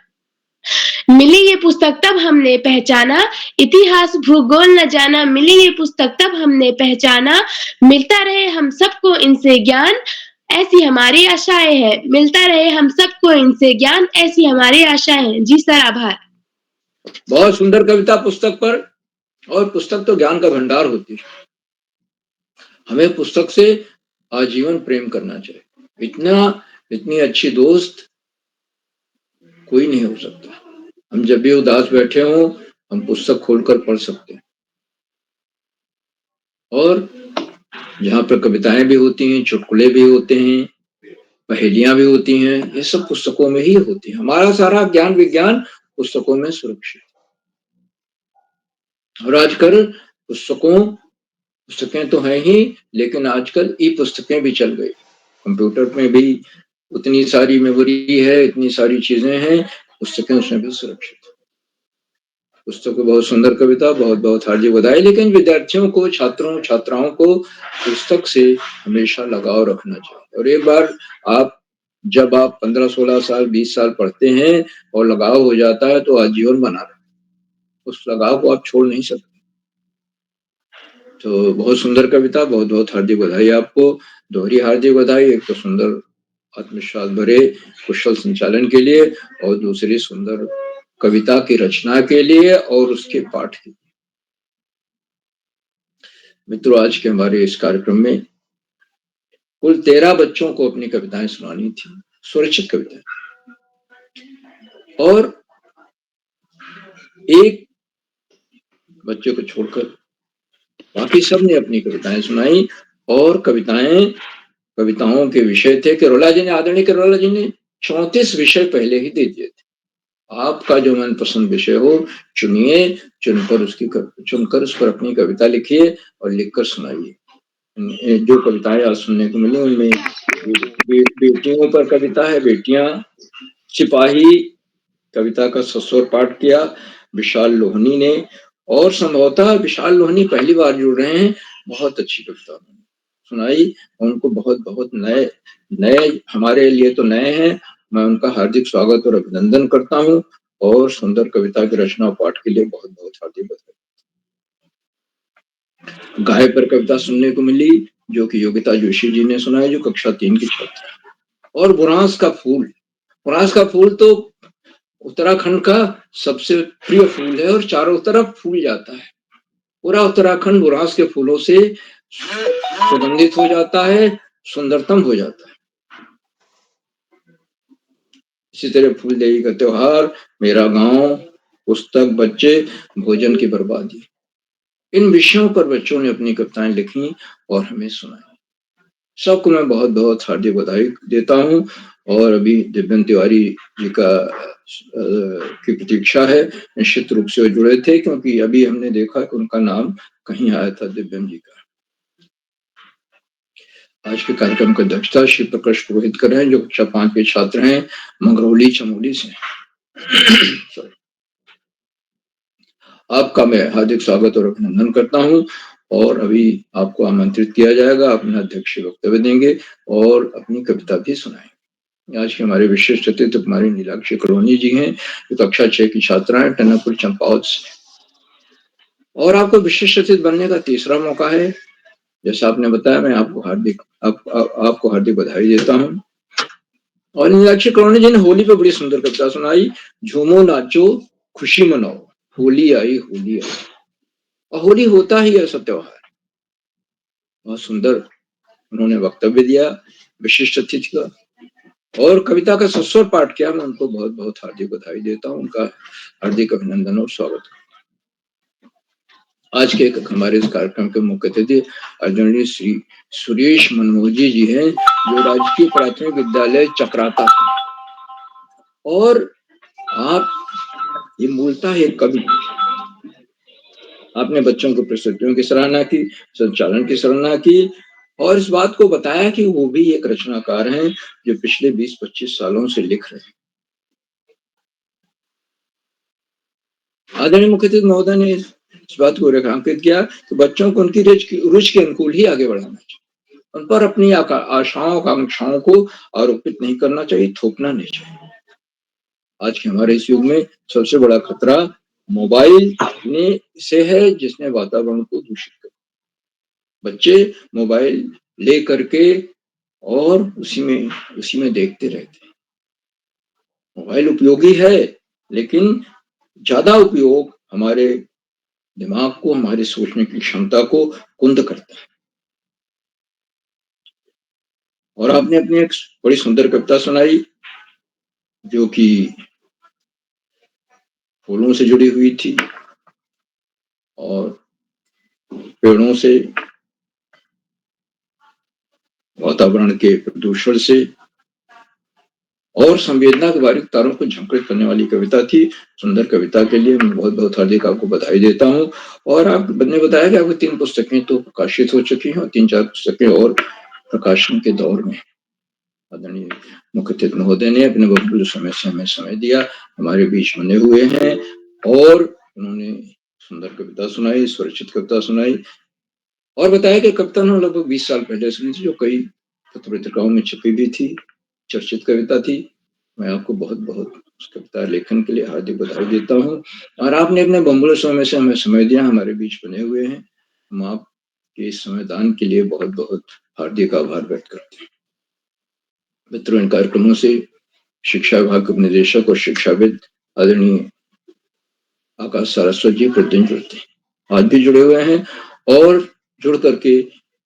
Speaker 4: मिली ये पुस्तक तब हमने पहचाना। इतिहास भूगोल न जाना, मिली ये पुस्तक तब हमने पहचाना। मिलता रहे हम सबको इनसे ज्ञान, ऐसी हमारी आशाएं हैं। मिलता रहे हम सबको इनसे ज्ञान, ऐसी हमारी आशाएं हैं। जी सर, आभार।
Speaker 3: बहुत सुंदर कविता पुस्तक पर। और पुस्तक तो ज्ञान का भंडार होती है। हमें पुस्तक से आजीवन प्रेम करना चाहिए। इतनी अच्छी दोस्त कोई नहीं हो सकता। हम जब भी उदास बैठे हों, हम पुस्तक खोलकर पढ़ सकते हैं। और जहाँ पर कविताएं भी होती हैं, चुटकुले भी होते हैं, पहेलियां भी होती हैं, ये सब पुस्तकों में ही होती है। हमारा सारा ज्ञान विज्ञान पुस्तकों में सुरक्षित है। और आजकल पुस्तकें तो हैं ही, लेकिन आजकल ई पुस्तकें भी चल गई। कंप्यूटर में भी उतनी सारी मेमोरी है, इतनी सारी चीजें हैं, पुस्तकें उसमें भी सुरक्षित है। पुस्तक को बहुत सुंदर कविता, बहुत बहुत हार्दिक बधाई। लेकिन विद्यार्थियों को, छात्राओं को पुस्तक से हमेशा लगाव रखना चाहिए। और एक बार जब आप 15-16 साल, 20 साल पढ़ते हैं और लगाव हो जाता है तो आजीवन बना रहता है। उस लगाव को आप छोड़ नहीं सकते। तो बहुत सुंदर कविता, बहुत बहुत हार्दिक बधाई आपको। दोहरी हार्दिक बधाई, एक तो सुंदर आत्मविश्वास भरे कुशल संचालन के लिए, और दूसरी सुंदर कविता की रचना के लिए और उसके पाठ के लिए। मित्रों, आज के हमारे इस कार्यक्रम में कुल 13 बच्चों को अपनी कविताएं सुनानी थी, स्वरचित कविताएं, और एक बच्चे को छोड़कर बाकी सब ने अपनी कविताएं सुनाई। और कविताओं के विषय थे आदरणीय करोला जी ने 34 विषय पहले ही दे दिए थे। आपका जो मनपसंद विषय हो चुनिए, चुनकर उस पर अपनी कविता लिखिए और लिखकर सुनाइए। जो कविताएं आज सुनने को मिली उनमें बेटियों पर कविता है। बेटियां, सिपाही कविता का सस्वर पाठ किया विशाल लोहनी ने, और संभवतः विशाल लोहनी पहली बार जुड़ रहे हैं। बहुत अच्छी कविता सुनाई। उनको बहुत बहुत नए हमारे लिए तो नए हैं। मैं उनका हार्दिक स्वागत और अभिनंदन करता हूँ, और सुंदर कविता की रचना और पाठ के लिए बहुत बहुत हार्दिक बधाई। गाय पर कविता सुनने को मिली, जो कि योगिता जोशी जी ने सुनाई, जो कक्षा 3 की छात्रा। और बुरांस का फूल तो उत्तराखंड का सबसे प्रिय फूल है और चारों तरफ फूल जाता है। पूरा उत्तराखंड बुरांस के फूलों से सुगंधित हो जाता है, सुंदरतम हो जाता है। इसी तरह फूलदेवी का त्योहार, मेरा गांव, पुस्तक, बच्चे, भोजन की बर्बादी, इन विषयों पर बच्चों ने अपनी कविताएं लिखी और हमें सुनाई। सबको मैं बहुत बहुत हार्दिक बधाई देता हूँ। और अभी दिव्यन तिवारी जी की प्रतीक्षा है। निश्चित रूप से वो जुड़े थे, क्योंकि अभी हमने देखा कि उनका नाम कहीं आया था दिव्यन जी का। आज के कार्यक्रम की अध्यक्षता श्री प्रकाश पुरोहित कर रहे हैं, जो कक्षा 5 के छात्र हैं, मंगरौली चमोली से। Sorry. आपका मैं हार्दिक स्वागत और अभिनंदन करता हूं, और अभी आपको आमंत्रित किया जाएगा, अपना अध्यक्ष वक्तव्य देंगे और अपनी कविता भी सुनाएंगे। आज के हमारे विशिष्ट अतिथि कुमारी नीलाक्षी कलोनी जी हैं, जो कक्षा 6 की छात्रा है, टनकपुर चंपावत से। और आपको विशिष्ट अतिथि बनने का तीसरा मौका है। जैसा आपने बताया, मैं आपको हार्दिक बधाई देता हूँ। और नीलाक्षी कलोनी जी ने होली पे बड़ी सुंदर कविता सुनाई, झूमो नाचो खुशी मनाओ, होली आई होली आई। और होली होता ही ऐसा त्योहार। बहुत सुंदर उन्होंने वक्तव्य दिया विशिष्ट अतिथि का, और कविता का सस्वर पाठ किया। मैं उनको बहुत बहुत हार्दिक बधाई देता हूँ, उनका हार्दिक अभिनंदन और स्वागत। आज के हमारे इस कार्यक्रम के मुख्य अतिथि आदरणीय श्री सुरेश मनमोजी जी हैं, जो राजकीय प्राथमिक विद्यालय चक्राता। और आप ये मूलतः एक कवि, आपने बच्चों की प्रस्तुतियों की सराहना की, संचालन की सराहना की, और इस बात को बताया कि वो भी एक रचनाकार हैं, जो पिछले 20-25 सालों से लिख रहे हैं। आदरणीय मुख्य अतिथि महोदय ने इस बात को रेखांकित किया कि बच्चों को उनकी रुचि के अनुकूल ही आगे बढ़ाना चाहिए, उन पर अपनी आशाओं आकांक्षाओं को आरोपित नहीं करना चाहिए, थोपना नहीं चाहिए। आज के हमारे इस युग में सबसे बड़ा खतरा मोबाइल से है, जिसने वातावरण को दूषित कर। बच्चे मोबाइल ले करके और उसी में देखते रहते हैं। मोबाइल उपयोगी है, लेकिन ज्यादा उपयोग हमारे दिमाग को, हमारे सोचने की क्षमता को कुंद करता है। और आपने अपनी एक बड़ी सुंदर कविता सुनाई, जो कि फूलों से जुड़ी हुई थी और पेड़ों से, वातावरण के प्रदूषण से और संवेदना के बारीक तारों को झंकृत करने वाली कविता थी। सुंदर कविता के लिए मैं बहुत बहुत हार्दिक आपको बधाई देता हूँ। और आपने बताया कि आपकी 3 पुस्तकें तो प्रकाशित हो चुकी हैं और 3-4 पुस्तकें और प्रकाशन के दौर में। आदरणीय मुख्य अतिथि महोदय ने अपने बहुमूल्य समय से हमें समय दिया, हमारे बीच बने हुए हैं, और उन्होंने सुंदर कविता सुनाई, स्वरचित कविता सुनाई, और बताया कि कविता उन्होंने लगभग 20 साल पहले सुनी थी, जो कई पत्र पत्रिकाओं में छपी भी थी, चर्चित कविता थी। मैं आपको बहुत बहुत उस कविता लेखन के लिए हार्दिक बधाई देता हूँ। और आपने अपने बहुमूल्य समय से हमें समय दिया, हमारे बीच बने हुए हैं। हम आपके इस समयदान के लिए बहुत बहुत हार्दिक आभार व्यक्त करते हैं। मित्रों, इन कार्यक्रमों से शिक्षा विभाग के उपनिदेशक और शिक्षाविद आदरणीय आकाश सारस्वत जी प्रतिदिन जुड़ते हैं, आज भी जुड़े हुए हैं, और जुड़ करके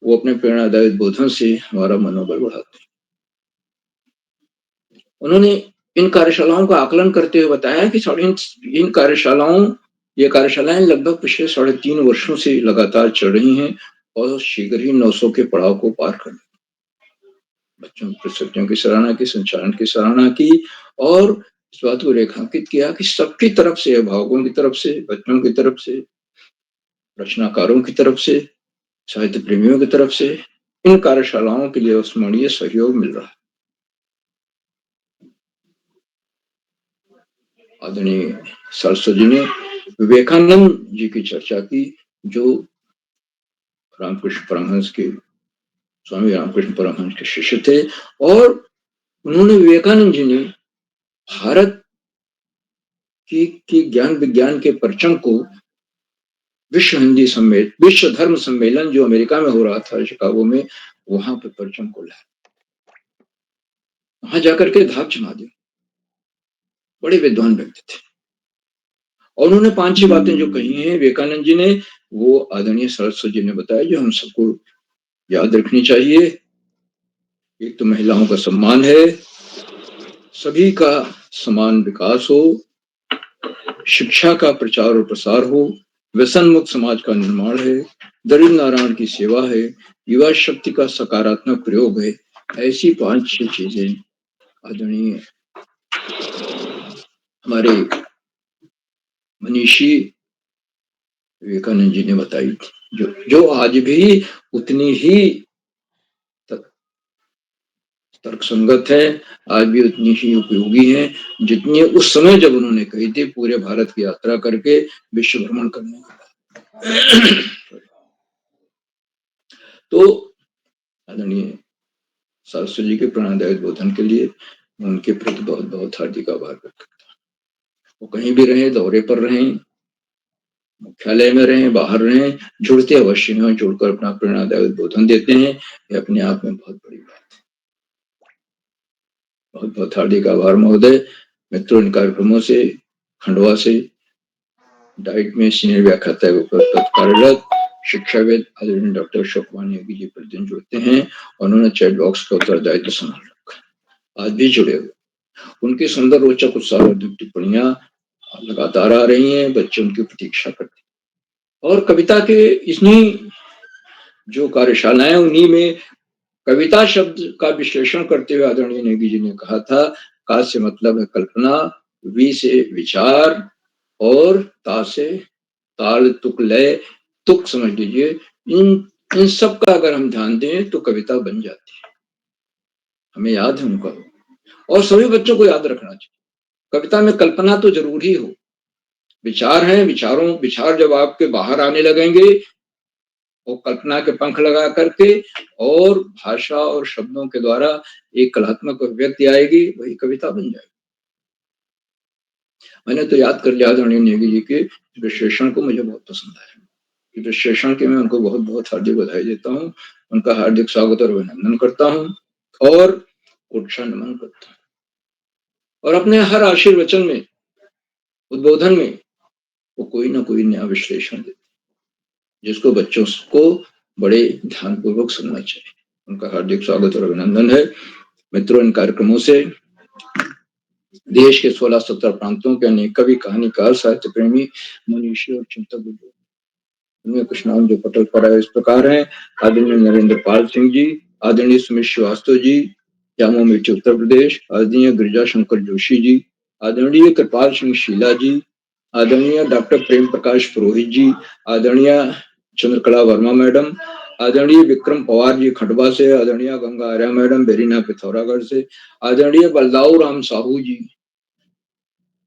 Speaker 3: वो अपने प्रेरणादायी बोधों से हमारा मनोबल बढ़ाते हैं। उन्होंने इन कार्यशालाओं का आकलन करते हुए बताया कि ये कार्यशालाएं लगभग पिछले 3.5 वर्षों से लगातार चल रही हैं, और शीघ्र ही 900 के पड़ाव को पार कर बच्चों की प्रस्तुतियों की सराहना की, संचालन की सराहना की, और इस बात को रेखांकित किया कि सबकी तरफ से, अभिभावकों की तरफ से, बच्चों की तरफ से, रचनाकारों की तरफ से, साहित्य प्रेमियों की तरफ से इन कार्यशालाओं के लिए अविस्मरणीय सहयोग मिल रहा है। आदरणीय सरस्वती जी ने विवेकानंद जी की चर्चा की, जो रामकृष्ण परमहंस के, स्वामी रामकृष्ण परमहंस के शिष्य थे, और उन्होंने, विवेकानंद जी ने भारत की ज्ञान विज्ञान के परचम को विश्व धर्म सम्मेलन जो अमेरिका में हो रहा था, शिकागो में, वहां पे परचम को लाया, वहां जाकर के धाक जमा दी। बड़े विद्वान व्यक्ति थे, और उन्होंने 5-6 बातें जो कही हैं विवेकानंद जी ने, वो आदरणीय सरस्वती जी ने बताया, जो हम सबको याद रखनी चाहिए। एक तो महिलाओं का सम्मान है, सभी का समान विकास हो, शिक्षा का प्रचार और प्रसार हो, व्यसन मुक्त समाज का निर्माण है, दरिद्र नारायण की सेवा है, युवा शक्ति का सकारात्मक प्रयोग है। ऐसी 5-6 चीजें आदरणीय हमारे मनीषी विवेकानंद जी ने बताई थी, जो आज भी उतनी ही तर्कसंगत है, आज भी उतनी ही उपयोगी है जितनी उस समय जब उन्होंने कही थी पूरे भारत की यात्रा करके विश्व भ्रमण करने के बाद। तो आदरणीय शास्त्री जी के प्रेरणादायक बोधन के लिए उनके प्रति बहुत बहुत हार्दिक आभार व्यक्त करता हूँ। वो कहीं भी रहे, दौरे पर रहें, मुख्यालय में रहें, बाहर रहें, जुड़ते अवश्य हैं, जुड़कर अपना प्रेरणादायक बोधन देते हैं। ये अपने आप में बहुत बड़ी बात है। बहुत बहुत हार्दिक आभार महोदय। मित्रों, इन कार्यक्रमों से खंडवा से डाइट में सीनियर व्याख्याता कार्यरत शिक्षाविद आदरणीय डॉक्टर अशोक कुमार नेगी जी प्रतिदिन जुड़ते हैं और उन्होंने चैट बॉक्स का उत्तरदायित्व संभाल रखा, आज भी जुड़े हुए। उनकी सुंदर रोचक उत्साहवर्धक टिप्पणियां लगातार आ रही हैं, बच्चे उनकी प्रतीक्षा करते हैं। और कविता के इतनी जो कार्यशालाएं, उन्हीं में कविता शब्द का विश्लेषण करते हुए आदरणीय नेगी जी ने कहा था, का से मतलब है कल्पना, वी से विचार और ता से ताल, तुक, लय, तुक समझ लीजिए। इन सब का अगर हम ध्यान दें तो कविता बन जाती है। हमें याद है उनका, और सभी बच्चों को याद रखना चाहिए। कविता में कल्पना तो जरूर ही हो, विचार है, विचार जब आपके बाहर आने लगेंगे वो कल्पना के पंख लगा करके और भाषा और शब्दों के द्वारा एक कलात्मक अभिव्यक्ति आएगी, वही कविता बन जाएगी। मैंने तो याद कर लिया आदरणीय नेगी जी के विश्लेषण को, मुझे बहुत पसंद आया। विश्लेषण के मैं उनको बहुत बहुत हार्दिक बधाई देता हूँ, उनका हार्दिक स्वागत और अभिनंदन करता हूँ और उत्साह नमन करता हूँ। और अपने हर आशीर्वचन में, उद्बोधन में वो कोई ना कोई नया विश्लेषण देते, जिसको बच्चों को बड़े ध्यानपूर्वक सुनना चाहिए। उनका हार्दिक स्वागत और अभिनंदन है। मित्रों, इन कार्यक्रमों से देश के 16-17 प्रांतों के अनेक कवि, कहानीकार, साहित्य प्रेमी, मनीषी और चिंतक, उनमें कुछ नाम जो पटल पर आए इस प्रकार हैं: आदरणीय नरेंद्र पाल सिंह जी, आदरणीय सुमित श्रीवास्तव जी, जामो मिर्ची उत्तर प्रदेश, आदरणीय गिरिजा शंकर जोशी जी, आदरणीय कृपाल सिंह शीला जी, आदरणीय डॉक्टर प्रेम प्रकाश पुरोहित जी, आदरणीय चंद्रकला वर्मा मैडम, आदरणीय विक्रम पवार जी खंडवा से, आदरणीय गंगा आर्या मैडम बेरीना पिथौरागढ़ से, आदरणीय बलदाऊ राम साहू जी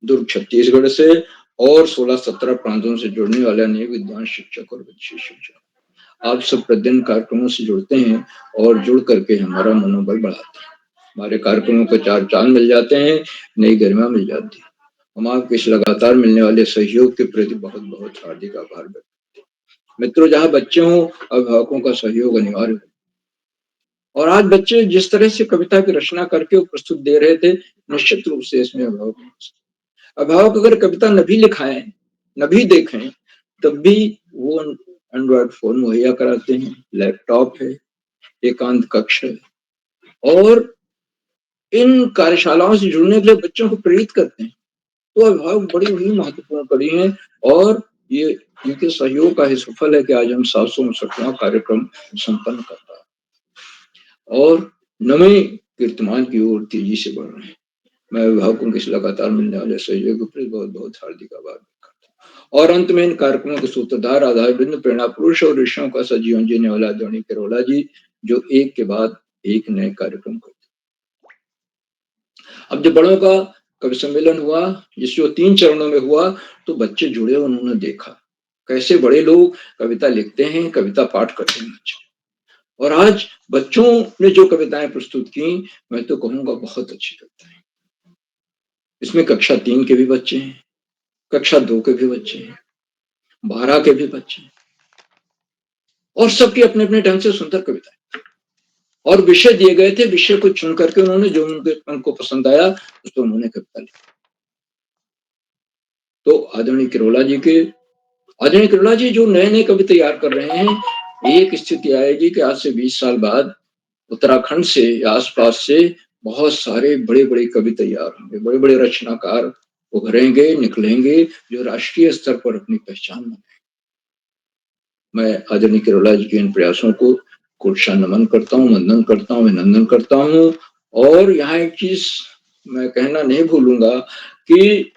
Speaker 3: दुर्ग छत्तीसगढ़ से, और 16-17 प्रांतों से जुड़ने वाले अनेक विद्वान शिक्षक और बच्चे शिक्षक, आप सब प्रतिदिन कार्यक्रमों से जुड़ते हैं और जुड़ करके हमारा मनोबल बढ़ाते हैं। हमारे कार्यक्रमों को चार चांद मिल जाते हैं, नई गरिमा मिल जाती है। हम आपके इस लगातार मिलने वाले सहयोग के प्रति बहुत बहुत हार्दिक आभार व्यक्त करते हैं। मित्रों, जहाँ बच्चे हों, अभिभावकों का सहयोग अनिवार्य है। और आज बच्चे जिस तरह से कविता की रचना करके प्रस्तुत दे रहे थे, निश्चित रूप से इसमें अभिभावक अगर कविता न भी लिखाएं, न भी देखें, तब भी वो एंड्रॉइड फोन मुहैया कराते हैं, लैपटॉप है, एकांत कक्ष है, और इन कार्यशालाओं से जुड़ने के लिए बच्चों को प्रेरित करते हैं। तो अभिभावक बड़ी ही महत्वपूर्ण कड़ी है, और ये इनके सहयोग का ही सफल है कि आज हम 759वां कार्यक्रम संपन्न कर रहा है और नवे कीर्तिमान की ओर तेजी से बढ़ रहे हैं। मैं अभिभावकों के लगातार मिलने वाले सहयोग के प्रति बहुत बहुत हार्दिक आभार व्यक्त करता हूँ। और अंत में इन कार्यक्रमों के सूत्रधार, आधारबिंदु, प्रेरणा पुरुष और ऋषियों का सजीवन जीने वाला आदरणीय किरोला जी, जो एक के बाद एक नए कार्यक्रम करते। अब जब बड़ों का कवि सम्मेलन हुआ, जिसको 3 चरणों में हुआ, तो बच्चे जुड़े, उन्होंने देखा कैसे बड़े लोग कविता लिखते हैं, कविता पाठ करते हैं बच्चे। और आज बच्चों ने जो कविताएं प्रस्तुत की, मैं तो कहूंगा बहुत अच्छी कविताएं। इसमें कक्षा 3 के भी बच्चे हैं, कक्षा 2 के भी बच्चे हैं, 12 के भी बच्चे हैं, और सबके अपने अपने ढंग से सुंदर कविताएं। और विषय दिए गए थे, विषय को चुन करके उन्होंने जो उनको पसंद आया उस पर उन्होंने कविता लिखी। तो आदरणीय किरोला जी जो नए नए कवि तैयार कर रहे हैं, एक स्थिति आएगी कि आज से 20 साल बाद उत्तराखंड से या आसपास से बहुत सारे बड़े बड़े कवि तैयार होंगे, बड़े बड़े रचनाकार उभरेंगे, निकलेंगे, जो राष्ट्रीय स्तर पर अपनी पहचान बनाएंगे। मैं आदरणीय किरोला जी के इन प्रयासों को कोटशा नमन करता हूँ, वंदन करता हूँ, अभिनंदन करता हूँ। और यहाँ एक चीज मैं कहना नहीं भूलूंगा कि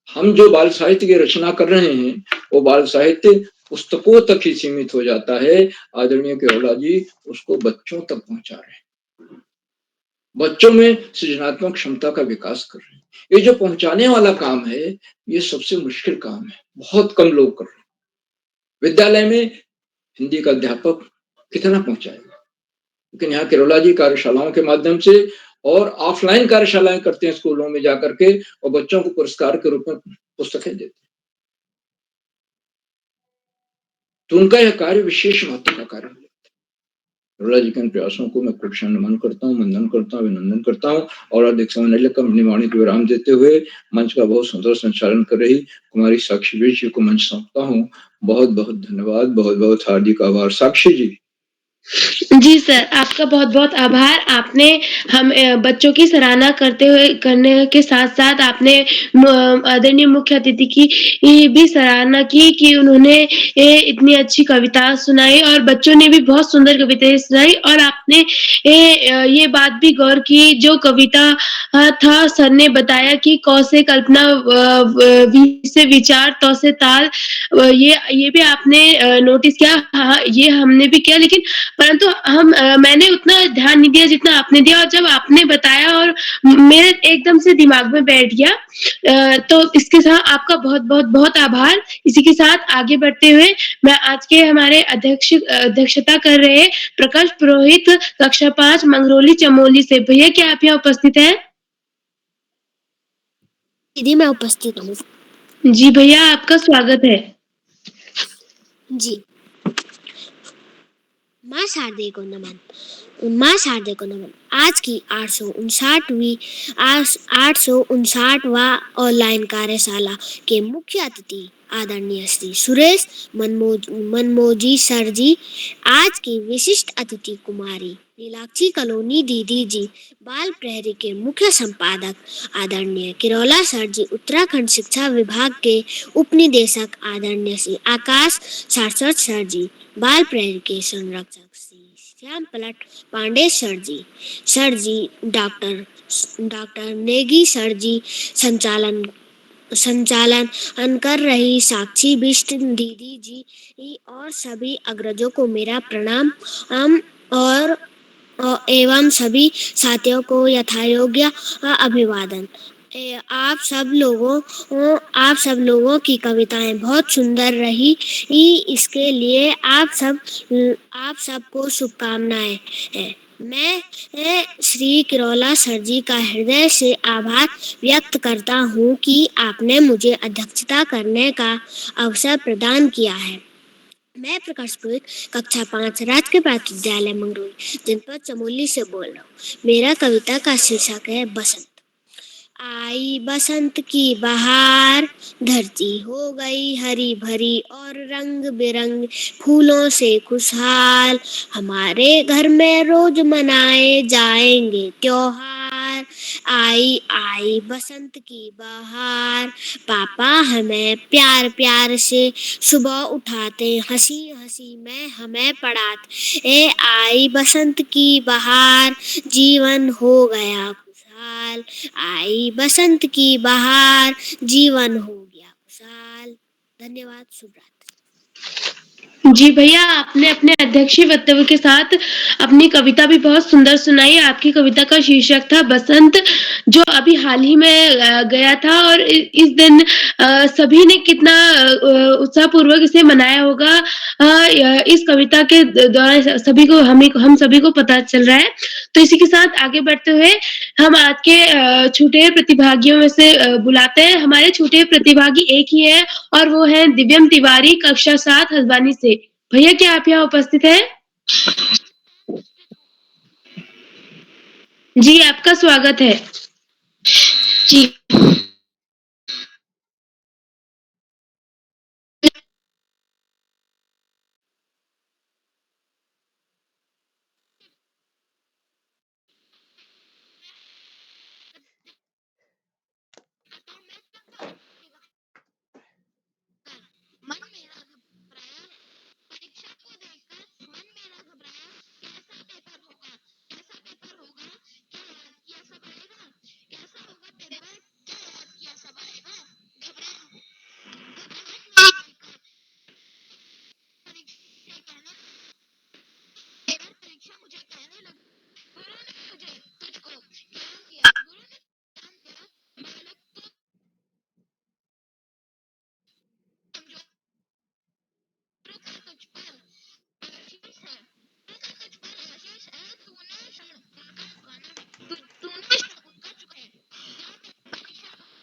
Speaker 3: हम जो बाल साहित्य की रचना कर रहे हैं, वो बाल साहित्य पुस्तकों तक ही सीमित हो जाता है। आदरणीय किरोला जी उसको बच्चों तक पहुंचा रहे हैं। बच्चों में सृजनात्मक क्षमता का विकास कर रहे हैं। ये जो पहुंचाने वाला काम है, ये सबसे मुश्किल काम है, बहुत कम लोग कर रहे हैं। विद्यालय में हिंदी का अध्यापक कितना पहुंचाएगा, लेकिन यहाँ किरोला जी कार्यशालाओं के माध्यम से और ऑफलाइन कार्यशालाएं करते हैं स्कूलों में जाकर के, और बच्चों को पुरस्कार के रूप में पुस्तकें देते हैं। तो उनका यह कार्य विशेष महत्व का कार्य है। किरोला जी के इन प्रयासों को मैं कृष्ण नमन करता हूँ, वंदन करता हूँ, अभिनंदन करता हूँ। और अधिक समय नहीं लेकर अपनी वाणी को विराम देते हुए मंच का बहुत सुंदर संचालन कर रही कुमारी साक्षी बीज जी को मंच सौंपता हूँ। बहुत बहुत धन्यवाद, बहुत बहुत हार्दिक आभार। साक्षी जी।
Speaker 4: जी सर, आपका बहुत-बहुत आभार। आपने हम बच्चों की सराहना करने के साथ-साथ आपने आदरणीय मुख्य अतिथि की भी सराहना की कि उन्होंने इतनी अच्छी कविता सुनाई और बच्चों ने भी बहुत सुंदर कविताएँ सुनाई। और आपने ये बात भी गौर की, जो कविता था, सर ने बताया कि क से कल्पना, वी से विचार, त से ताल, ये भी आपने नोटिस किया। हाँ, ये हमने भी किया, लेकिन परंतु मैंने उतना ध्यान नहीं दिया जितना आपने दिया, और जब आपने बताया और मेरे एकदम से दिमाग में बैठ गया। तो इसके साथ आपका बहुत आभार। इसी के साथ आगे बढ़ते हुए मैं आज के हमारे अध्यक्षता कर रहे प्रकाश पुरोहित, कक्षा 5, मंगरौली चमोली से। भैया, क्या आप यहाँ उपस्थित हैं?
Speaker 13: दीदी, मैं उपस्थित हूँ।
Speaker 4: जी भैया, आपका स्वागत है।
Speaker 13: जी। माँ शारदे को नमन। माँ शारदे को नमन। आज की 859वां ऑनलाइन कार्यशाला के मुख्य अतिथि आदरणीय श्री सुरेश मनमोजी सर जी, आज की विशिष्ट अतिथि कुमारी नीलाक्षी कलोनी दीदी जी, बाल प्रहरी के मुख्य संपादक आदरणीय किरोला सर जी, उत्तराखंड शिक्षा विभाग के उपनिदेशक आदरणीय श्री आकाश सारस्वत सर जी, बाल प्रहरी के संरक्षक श्री श्याम पलट पांडे सर जी, डॉक्टर नेगी सर जी, संचालन कर रही साक्षी बिष्ट दीदी जी और सभी अग्रजों को मेरा प्रणाम और एवं सभी साथियों को यथायोग्य अभिवादन। आप सब लोगों की कविताएं बहुत सुंदर रही। इसके लिए आप सबको शुभकामनाएं। मैं श्री किरोला सर जी का हृदय से आभार व्यक्त करता हूँ कि आपने मुझे अध्यक्षता करने का अवसर प्रदान किया है। मैं प्रकाश पुरोहित, कक्षा 5, राजकीय प्राथमिक विद्यालय मंगरौली, जनपद चमोली से बोल रहा हूँ। मेरा कविता का शीर्षक है बसंत। आई बसंत की बहार, धरती हो गई हरी भरी और रंग बिरंग फूलों से खुशहाल। हमारे घर में रोज मनाए जाएंगे त्योहार। आई बसंत की बहार, पापा हमें प्यार प्यार से सुबह उठाते, हंसी हंसी में हमें पढ़ाते। आई बसंत की बहार, जीवन हो गया खुशहाल। आई बसंत की बहार, जीवन हो गया खुशहाल। धन्यवाद। शुभ रात्रि।
Speaker 4: जी भैया, आपने अपने अध्यक्षीय वक्तव्य के साथ अपनी कविता भी बहुत सुंदर सुनाई। आपकी कविता का शीर्षक था बसंत, जो अभी हाल ही में गया था, और इस दिन सभी ने कितना उत्साहपूर्वक इसे मनाया होगा, इस कविता के द्वारा हम सभी को पता चल रहा है। तो इसी के साथ आगे बढ़ते हुए हम आज के छूटे प्रतिभागियों में से बुलाते हैं। हमारे छूटे प्रतिभागी एक ही है, और वो है दिव्यम तिवारी, कक्षा 7, हल्द्वानी से। भैया, क्या आप यहाँ उपस्थित हैं? जी, आपका स्वागत है।
Speaker 13: जी।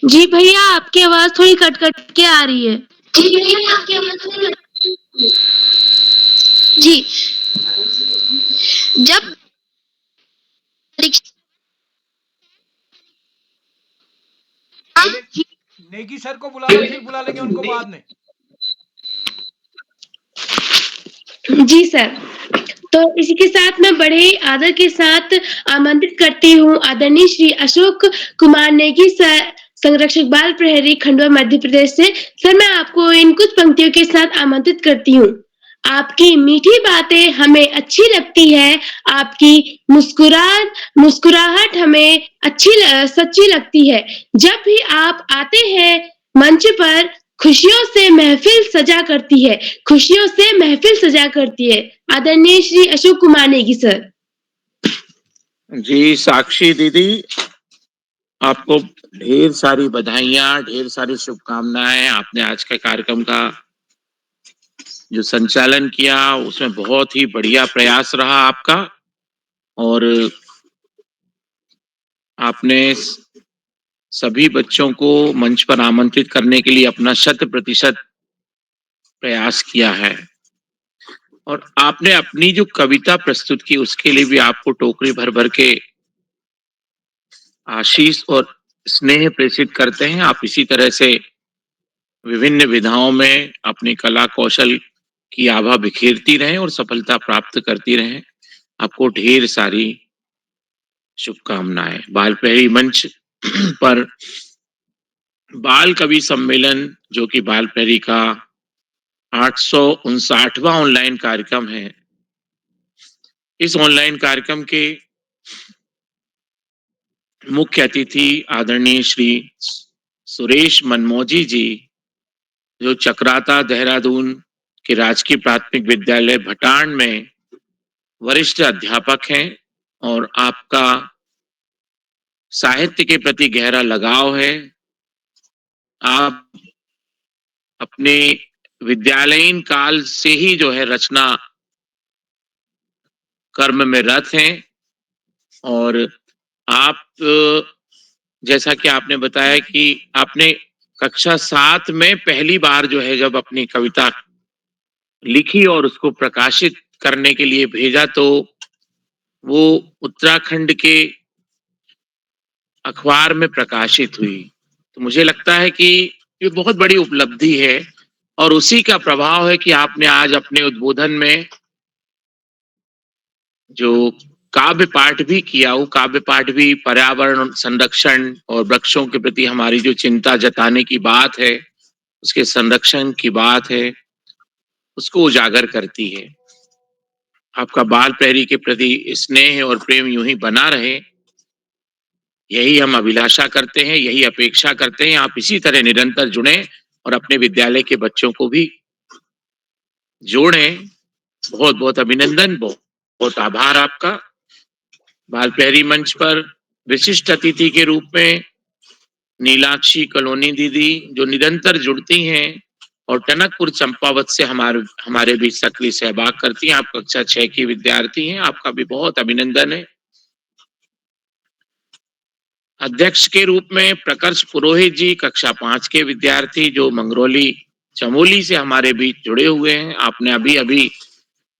Speaker 4: जी भैया, आपकी आवाज थोड़ी कट कट के आ रही है।
Speaker 5: जी, जब
Speaker 1: पहले नेगी सर को बुला लो, फिर बुला लेंगे उनको बाद में।
Speaker 4: जी सर। तो इसी के साथ मैं बड़े ही आदर के साथ आमंत्रित करती हूँ आदरणीय श्री अशोक कुमार नेगी सर, संरक्षक बाल प्रहरी, खंडवा, मध्य प्रदेश से। सर, मैं आपको इन कुछ पंक्तियों के साथ आमंत्रित करती हूँ। आपकी मीठी बातें हमें अच्छी लगती है, आपकी मुस्कुराहट हमें सच्ची लगती है। जब भी आप आते हैं मंच पर, खुशियों से महफिल सजा करती है, खुशियों से महफिल सजा करती है। आदरणीय श्री अशोक कुमार नेगी सर।
Speaker 14: जी साक्षी दीदी, आपको ढेर सारी बधाइयां, ढेर सारी शुभकामनाएं। आपने आज के कार्यक्रम का जो संचालन किया उसमें बहुत ही बढ़िया प्रयास रहा आपका, और आपने सभी बच्चों को मंच पर आमंत्रित करने के लिए अपना 100% प्रयास किया है। और आपने अपनी जो कविता प्रस्तुत की उसके लिए भी आपको टोकरी भर भर के आशीष और स्नेह प्रेषित करते हैं। आप इसी तरह से विभिन्न विधाओं में अपनी कला कौशल की आभा बिखेरती रहें और सफलता प्राप्त करती रहें। आपको ढेर सारी शुभकामनाएं। बाल प्रहरी मंच पर बाल कवि सम्मेलन, जो कि बाल प्रहरी का 859वां ऑनलाइन कार्यक्रम है, इस ऑनलाइन कार्यक्रम के मुख्य अतिथि आदरणीय श्री सुरेश मनमोजी जी, जो चक्राता देहरादून के राजकीय प्राथमिक विद्यालय भटान में वरिष्ठ अध्यापक हैं, और आपका साहित्य के प्रति गहरा लगाव है। आप अपने विद्यालयीन काल से ही जो है रचना कर्म में रत हैं, और आप जैसा कि आपने बताया कि आपने कक्षा 7 में पहली बार जो है जब अपनी कविता लिखी और उसको प्रकाशित करने के लिए भेजा, तो वो उत्तराखंड के अखबार में प्रकाशित हुई। तो मुझे लगता है कि ये बहुत बड़ी उपलब्धि है, और उसी का प्रभाव है कि आपने आज अपने उद्बोधन में जो काव्य पाठ भी किया, वो काव्य पाठ भी पर्यावरण संरक्षण और वृक्षों के प्रति हमारी जो चिंता जताने की बात है, उसके संरक्षण की बात है, उसको उजागर करती है। आपका बाल प्रहरी के प्रति स्नेह और प्रेम यूं ही बना रहे, यही हम अभिलाषा करते हैं, यही अपेक्षा करते हैं। आप इसी तरह निरंतर जुड़े और अपने विद्यालय के बच्चों को भी जोड़ें। बहुत बहुत अभिनंदन, बहुत बहुत आभार आपका। बाल प्रहरी मंच पर विशिष्ट अतिथि के रूप में नीलाक्षी कलोनी दीदी, जो निरंतर जुड़ती हैं और टनकपुर चंपावत से हमारे बीच सक्रिय सहभाग करती हैं। आप कक्षा 6 की विद्यार्थी हैं, आपका भी बहुत अभिनंदन है। अध्यक्ष के रूप में प्रकर्ष पुरोहित जी, कक्षा 5 के विद्यार्थी, जो मंगरौली चमोली से हमारे बीच जुड़े हुए हैं। आपने अभी अभी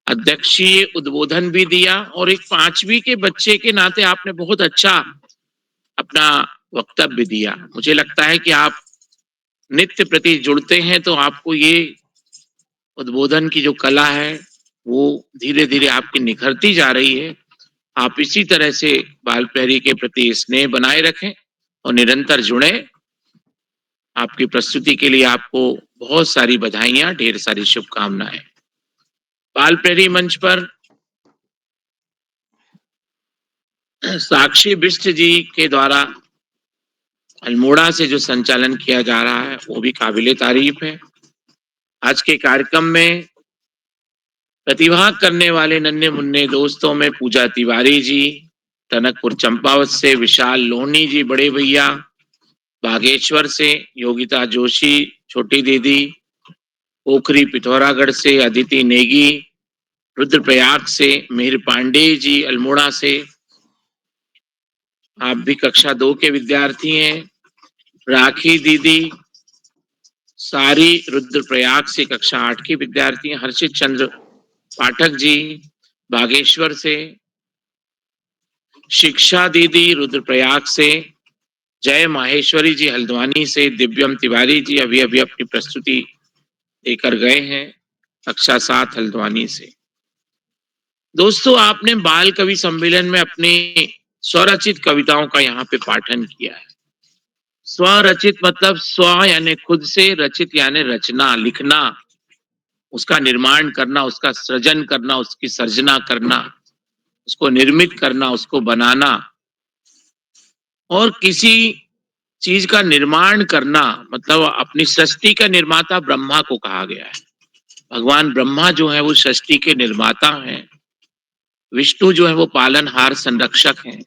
Speaker 14: अध्यक्षीय उद्बोधन भी दिया, और एक 5वीं के बच्चे के नाते आपने बहुत अच्छा अपना वक्तव्य दिया। मुझे लगता है कि आप नित्य प्रति जुड़ते हैं, तो आपको ये उद्बोधन की जो कला है वो धीरे धीरे आपकी निखरती जा रही है। आप इसी तरह से बाल प्रहरी के प्रति स्नेह बनाए रखें और निरंतर जुड़े। आपकी प्रस्तुति के लिए आपको बहुत सारी बधाइयां, ढेर सारी शुभकामनाएं। बाल प्रहरी मंच पर साक्षी बिष्ट जी के द्वारा अल्मोड़ा से जो संचालन किया जा रहा है वो भी काबिले तारीफ है। आज के कार्यक्रम में प्रतिभाग करने वाले नन्हे मुन्ने दोस्तों में पूजा तिवारी जी टनकपुर चंपावत से, विशाल लोहनी जी बड़े भैया बागेश्वर से, योगिता जोशी छोटी दीदी पोखरी पिथौरागढ़ से, अदिति नेगी रुद्रप्रयाग से, मिहिर पांडे जी अल्मोड़ा से। आप भी कक्षा 2 के विद्यार्थी हैं। राखी दीदी, सारी रुद्रप्रयाग से कक्षा 8 की विद्यार्थी, हर्षित चंद्र पाठक जी बागेश्वर से, शिक्षा दीदी रुद्रप्रयाग से, जय माहेश्वरी जी हल्द्वानी से, दिव्यम तिवारी जी अभी अभी अपनी प्रस्तुति देकर गए हैं कक्षा 7 हल्द्वानी से। दोस्तों, आपने बाल कवि सम्मेलन में अपनी स्वरचित कविताओं का यहाँ पे पाठन किया है। स्वरचित मतलब स्व यानी खुद से, रचित यानी रचना, लिखना, उसका निर्माण करना, उसका सृजन करना, उसकी सर्जना करना, उसको निर्मित करना, उसको बनाना। और किसी चीज का निर्माण करना मतलब अपनी सृष्टि का निर्माता ब्रह्मा को कहा गया है। भगवान ब्रह्मा जो है वो सृष्टि के निर्माता हैं, विष्णु जो है वो पालनहार संरक्षक हैं,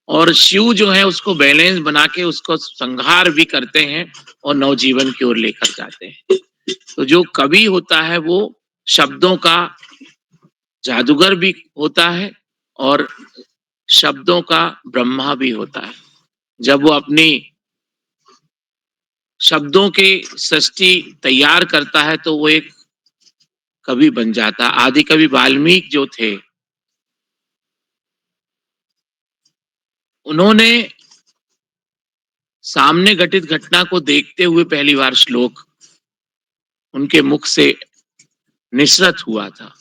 Speaker 14: और शिव जो है उसको बैलेंस बना के उसको संहार भी करते हैं और नवजीवन की ओर लेकर जाते हैं। तो जो कवि होता है वो शब्दों का जादूगर भी होता है और शब्दों का ब्रह्मा भी होता है। जब वो अपनी शब्दों की सृष्टि तैयार करता है तो वो एक कवि बन जाता। आदि कवि वाल्मीकि जो थे, उन्होंने सामने घटित घटना को देखते हुए पहली बार श्लोक उनके मुख से निसृत हुआ था,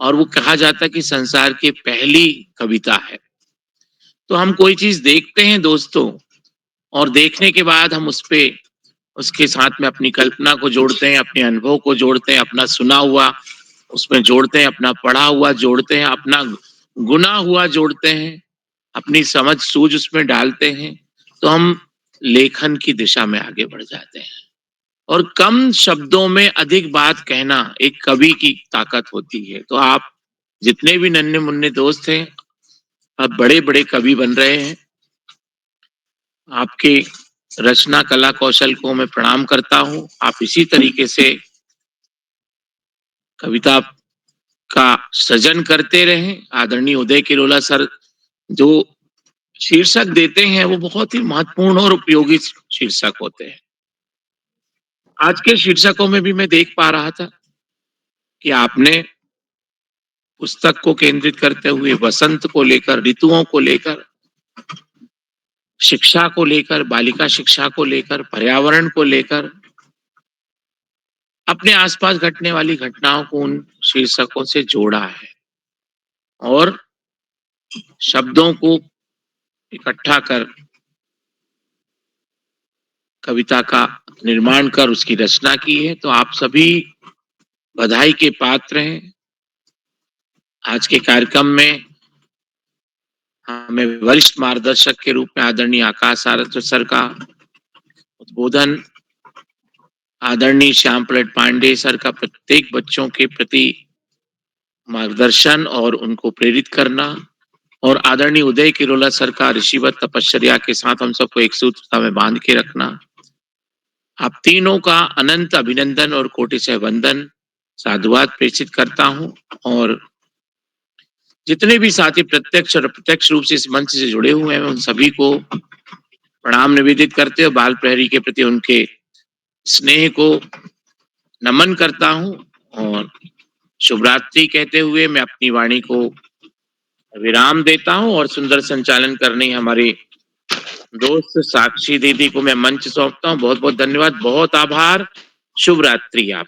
Speaker 14: और वो कहा जाता कि संसार की पहली कविता है। तो हम कोई चीज देखते हैं दोस्तों, और देखने के बाद हम उसके साथ में अपनी कल्पना को जोड़ते हैं, अपने अनुभव को जोड़ते हैं, अपना सुना हुआ उसमें जोड़ते हैं, अपना पढ़ा हुआ जोड़ते हैं, अपना गुना हुआ जोड़ते हैं, अपनी समझ सूझ उसमें डालते हैं, तो हम लेखन की दिशा में आगे बढ़ जाते हैं। और कम शब्दों में अधिक बात कहना एक कवि की ताकत होती है। तो आप जितने भी नन्हे मुन्ने दोस्त हैं, अब बड़े बड़े कवि बन रहे हैं। आपके रचना कला कौशल को मैं प्रणाम करता हूं। आप इसी तरीके से कविता का सृजन करते रहें। आदरणीय उदय किरोला सर जो शीर्षक देते हैं वो बहुत ही महत्वपूर्ण और उपयोगी शीर्षक होते हैं। आज के शीर्षकों में भी मैं देख पा रहा था कि आपने पुस्तक को केंद्रित करते हुए वसंत को लेकर, ऋतुओं को लेकर, शिक्षा को लेकर, बालिका शिक्षा को लेकर, पर्यावरण को लेकर, अपने आसपास घटने वाली घटनाओं को उन शीर्षकों से जोड़ा है और शब्दों को इकट्ठा कर कविता का निर्माण कर उसकी रचना की है। तो आप सभी बधाई के पात्र हैं। आज के कार्यक्रम में हमें वरिष्ठ मार्गदर्शक के रूप में आदरणीय आकाश सारस्वत सर का उद्बोधन, आदरणीय श्याम प्रसाद पांडे सर का प्रत्येक बच्चों के प्रति मार्गदर्शन और उनको प्रेरित करना, और आदरणीय उदय किरोला सर का ऋषिवत तपश्चर्या के साथ हम सबको एक सूत्रता में बांध के रखना। आप तीनों का अनंत अभिनंदन और कोटि से वंदन, साधुवाद प्रेषित करता हूं। और जितने भी साथी प्रत्यक्ष और अप्रत्यक्ष रूप से इस मंच से जुड़े हुए हैं उन सभी को प्रणाम निवेदित करते हुए बाल प्रहरी के प्रति उनके स्नेह को नमन करता हूं और शुभरात्रि कहते हुए मैं अपनी वाणी को विराम देता हूं। और सुंदर संचालन करने हमारी दोस्त साक्षी दीदी को मैं मंच सौंपता हूं। बहुत बहुत धन्यवाद, बहुत आभार, शुभ रात्रि आप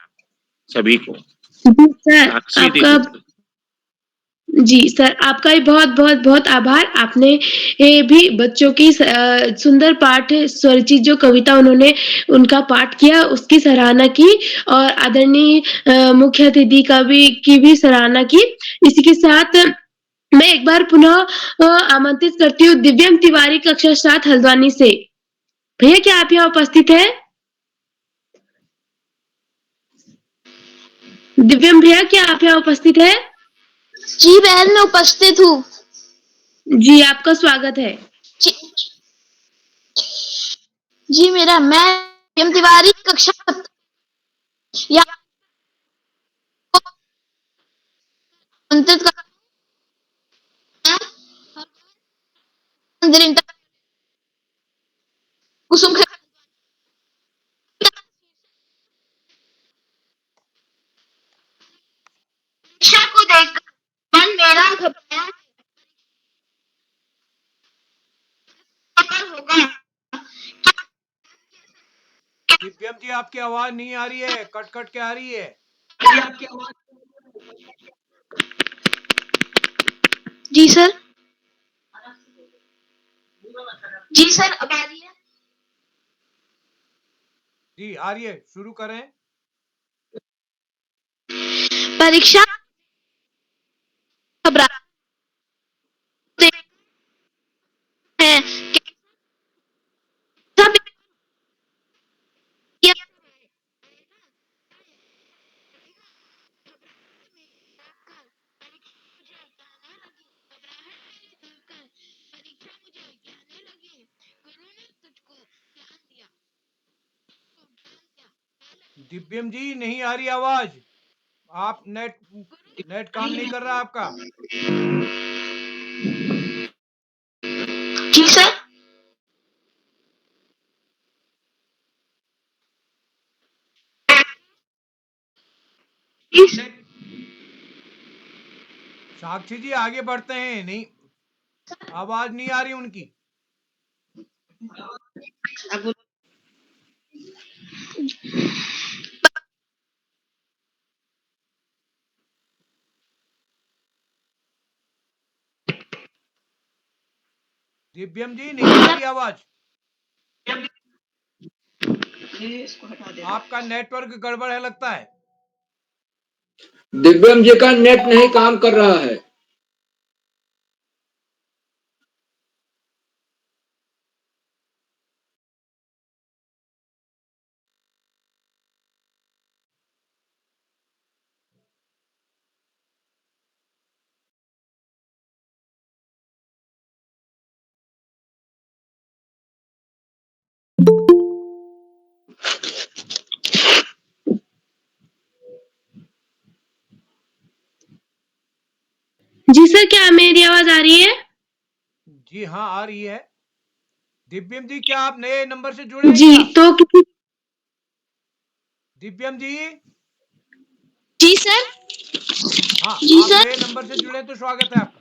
Speaker 14: सभी को।
Speaker 4: सर
Speaker 14: साक्षी
Speaker 4: आपका
Speaker 14: दीदी।
Speaker 4: जी सर, आपका भी बहुत बहुत बहुत आभार। आपने भी बच्चों की सुंदर पाठ स्वरचित जो कविता उन्होंने उनका पाठ किया उसकी सराहना की, और आदरणीय मुख्य अतिथि की भी सराहना की। इसी के साथ मैं एक बार पुनः आमंत्रित करती हूँ दिव्यम तिवारी कक्षा 7 हल्द्वानी से। भैया क्या आप यहाँ उपस्थित हैं? दिव्यम भैया क्या आप यहाँ उपस्थित हैं?
Speaker 5: जी बहन, मैं उपस्थित हूँ।
Speaker 4: जी आपका स्वागत है।
Speaker 5: जी मैं दिव्यम तिवारी कक्षा आमंत्रित कर कुसुम
Speaker 1: दिव्यम जी आपकी आवाज नहीं आ रही है, कट कट के आ रही है।
Speaker 5: जी सर। जी सर, अब आ रही है?
Speaker 1: जी आ रही है, शुरू करें।
Speaker 5: परीक्षा घबरा है सब या
Speaker 1: दिव्यम जी नहीं आ रही आवाज, आप नेट काम नहीं कर रहा आपका।
Speaker 5: जी सर।
Speaker 1: साक्षी जी आगे बढ़ते हैं, नहीं आवाज नहीं आ रही उनकी। दिव्यम जी नहीं आ रही आवाज, आपका नेटवर्क गड़बड़ है लगता है।
Speaker 3: दिव्यम जी का नेट नहीं काम कर रहा है।
Speaker 4: जी सर, क्या मेरी आवाज आ रही है?
Speaker 1: जी हाँ आ रही है। दिव्यम जी क्या आप नए नंबर से जुड़े हैं
Speaker 4: जी
Speaker 1: क्या?
Speaker 4: तो किसी
Speaker 1: दिव्यम जी
Speaker 5: जी सर।
Speaker 1: हाँ
Speaker 5: जी
Speaker 1: आप
Speaker 5: सर।
Speaker 1: नए नंबर से जुड़े तो स्वागत है आपका।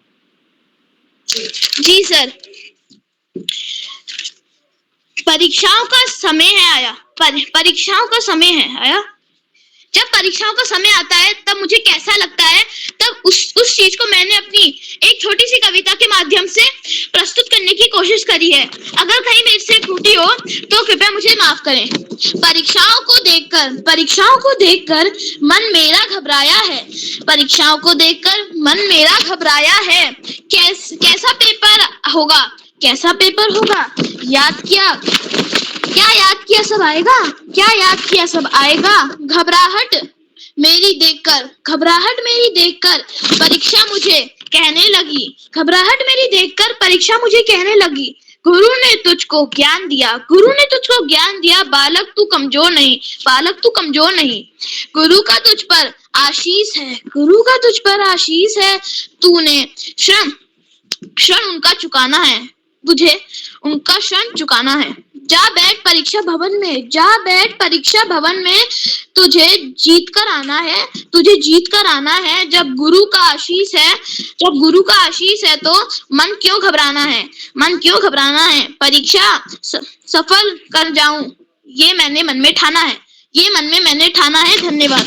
Speaker 5: जी सर। परीक्षाओं का समय है आया। परीक्षाओं का समय है आया। जब परीक्षाओं का समय आता है तब मुझे कैसा लगता है, तब उस चीज को मैंने अपनी एक छोटी सी कविता के माध्यम से प्रस्तुत करने की कोशिश करी है। अगर कहीं मेरे से त्रुटि हो तो कृपया मुझे माफ करें। परीक्षाओं को देखकर मन मेरा घबराया है। परीक्षाओं को देखकर मन मेरा घबराया है। कैसा पेपर होगा, कैसा पेपर होगा। याद किया, क्या याद किया सब आएगा, क्या याद किया सब आएगा। घबराहट मेरी देखकर परीक्षा मुझे कहने लगी। घबराहट मेरी देखकर परीक्षा मुझे कहने लगी। गुरु ने तुझको ज्ञान दिया, बालक तू कमजोर नहीं। गुरु का तुझ पर आशीष है। तूने क्षण उनका चुकाना है, तुझे उनका क्षण चुकाना है। जा बैठ परीक्षा भवन में, तुझे जीत कर आना है। जब गुरु का आशीष है तो मन क्यों घबराना है। परीक्षा सफल कर जाऊं, ये मैंने मन में ठाना है। धन्यवाद।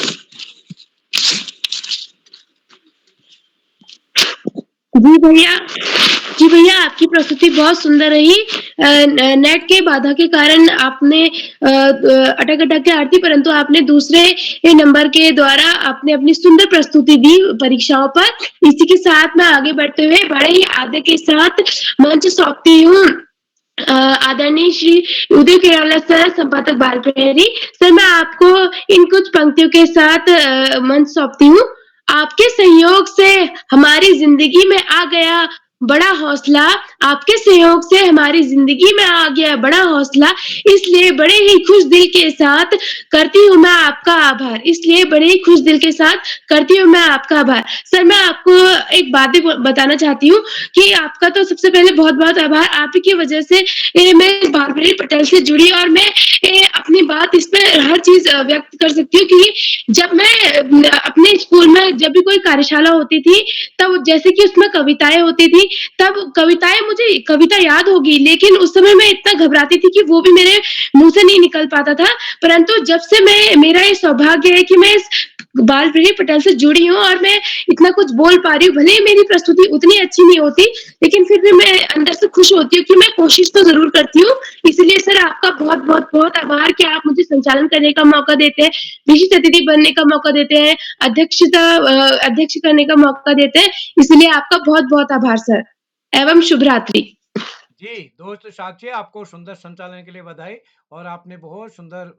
Speaker 4: जी भैया आपकी प्रस्तुति बहुत सुंदर रही। नेट के बाधा के कारण आपने अटक के आरती, परंतु आपने दूसरे नंबर के द्वारा आपने अपनी सुंदर प्रस्तुति दी परीक्षाओं पर। इसी के साथ मैं आगे बढ़ते हुए बड़े ही आदर के साथ मंच सौंपती हूँ आदरणीय श्री उदय केराला सर, संपादक बाल प्रहरी सर। मैं आपको इन कुछ पंक्तियों के साथ मंच सौंपती हूँ। आपके सहयोग से हमारी जिंदगी में आ गया बड़ा हौसला, आपके सहयोग से हमारी जिंदगी में आ गया बड़ा हौसला। इसलिए बड़े ही खुश दिल के साथ करती हूँ मैं आपका आभार। सर मैं आपको एक बात भी बताना चाहती हूँ कि आपका तो सबसे पहले बहुत बहुत आभार। आप ही की वजह से मैं बारबरी पटेल से जुड़ी और मैं अपनी बात इस पे हर चीज व्यक्त कर सकती हूँ। क्योंकि जब मैं अपने स्कूल में जब भी कोई कार्यशाला होती थी, तब जैसे कि उसमें कविताएं होती थी, तब कविताएं मुझे कविता याद होगी, लेकिन उस समय मैं इतना घबराती थी कि वो भी मेरे मुँह से नहीं निकल पाता था। परंतु जब से मेरा ये सौभाग्य है कि मैं इस बाल प्रेमी पटेल से जुड़ी हूँ और मैं इतना कुछ बोल पा रही हूँ, भले ही मेरी प्रस्तुति उतनी अच्छी नहीं होती, लेकिन फिर भी मैं अंदर से खुश होती हूँ कि मैं कोशिश तो ज़रूर करती हूँ। इसलिए सर आपका बहुत-बहुत आभार कि आप मुझे संचालन करने का मौका देते हैं, विशिष्ट अतिथि बनने का मौका देते हैं, अध्यक्ष करने का मौका देते हैं। इसलिए आपका बहुत-बहुत आभार सर, एवं शुभ रात्रि।
Speaker 1: जी, दोस्त साक्षी आपको सुंदर संचालन के लिए बधाई और आपने बहुत सुंदर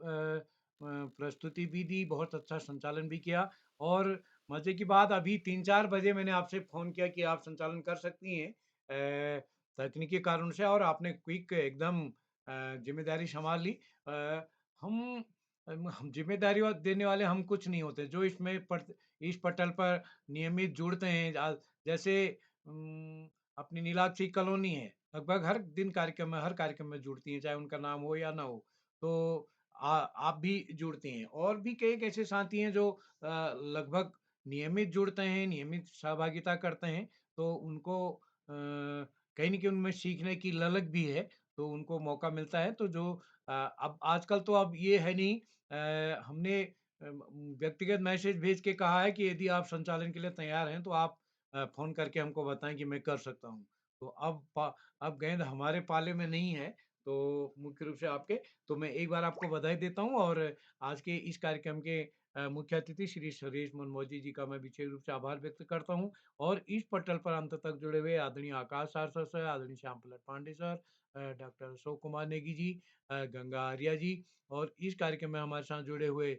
Speaker 1: प्रस्तुति भी दी, बहुत अच्छा संचालन भी किया और मज़े की बात अभी 3-4 बजे मैंने आपसे फ़ोन किया कि आप संचालन कर सकती हैं तकनीकी कारणों से और आपने क्विक एकदम ज़िम्मेदारी सँभाल ली। हम हम ज़िम्मेदारी देने वाले हम कुछ नहीं होते, जो इस पटल पर नियमित जुड़ते हैं जैसे अपनी नीलाक्षी कॉलोनी है, लगभग हर दिन कार्यक्रम में हर कार्यक्रम में जुड़ती हैं, चाहे उनका नाम हो या ना हो। तो आप भी जुड़ती हैं और भी कई ऐसे साथी हैं जो लगभग नियमित जुड़ते हैं, नियमित सहभागिता करते हैं, तो उनको कहीं न कहीं उनमें सीखने की ललक भी है, तो उनको मौका मिलता है। तो जो अब आजकल तो अब ये है नहीं हमने व्यक्तिगत मैसेज भेज के कहा है कि यदि आप संचालन के लिए तैयार हैं, तो आप फ़ोन करके हमको बताएँ कि मैं कर सकता हूँ। तो अब गेंद हमारे पाले में नहीं है, तो मुख्य रूप से आपके, तो मैं एक बार आपको बधाई देता हूँ और आज के इस कार्यक्रम के मुख्य अतिथि श्री सुरेश मनमोजी जी का मैं विशेष रूप से आभार व्यक्त करता हूँ और इस पटल पर अंत तक जुड़े हुए आदरणीय आकाश सर, आदरणीय श्याम प्रसाद पांडे सर, डॉक्टर अशोक कुमार नेगी जी, गंगा आर्या जी और इस कार्यक्रम में हमारे साथ जुड़े हुए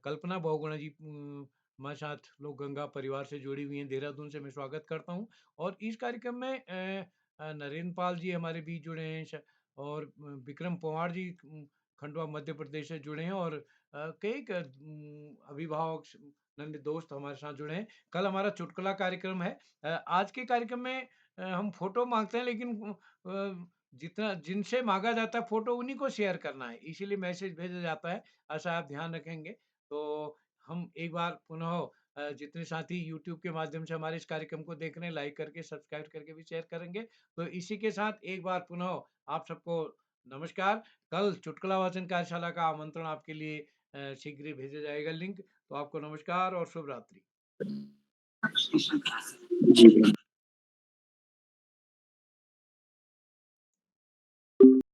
Speaker 1: कल्पना बहुगुणा जी हमारे साथ लोग गंगा परिवार से जुड़ी हुई हैं, देहरादून से मैं स्वागत करता हूँ और इस कार्यक्रम में नरेंद्र पाल जी हमारे बीच जुड़े हैं और विक्रम पंवार जी खंडवा मध्य प्रदेश से जुड़े हैं और कई अभिभावक नन्हे दोस्त हमारे साथ जुड़े हैं। कल हमारा चुटकुला कार्यक्रम है। आज के कार्यक्रम में हम फोटो मांगते हैं लेकिन जितना जिनसे मांगा जाता है फोटो उन्हीं को शेयर करना है, इसीलिए मैसेज भेजा जाता है। ऐसा आप ध्यान रखेंगे तो हम एक बार पुनः जितने साथी यूट्यूब के माध्यम से हमारे इस कार्यक्रम को देख रहे हैं, लाइक करके सब्सक्राइब करके भी शेयर करेंगे। तो इसी के साथ एक बार पुनः आप सबको नमस्कार। कल चुटकुला वाचन कार्यशाला का आमंत्रण आपके लिए शीघ्र ही भेजा जाएगा लिंक। तो आपको नमस्कार और शुभ रात्रि।
Speaker 11: जी।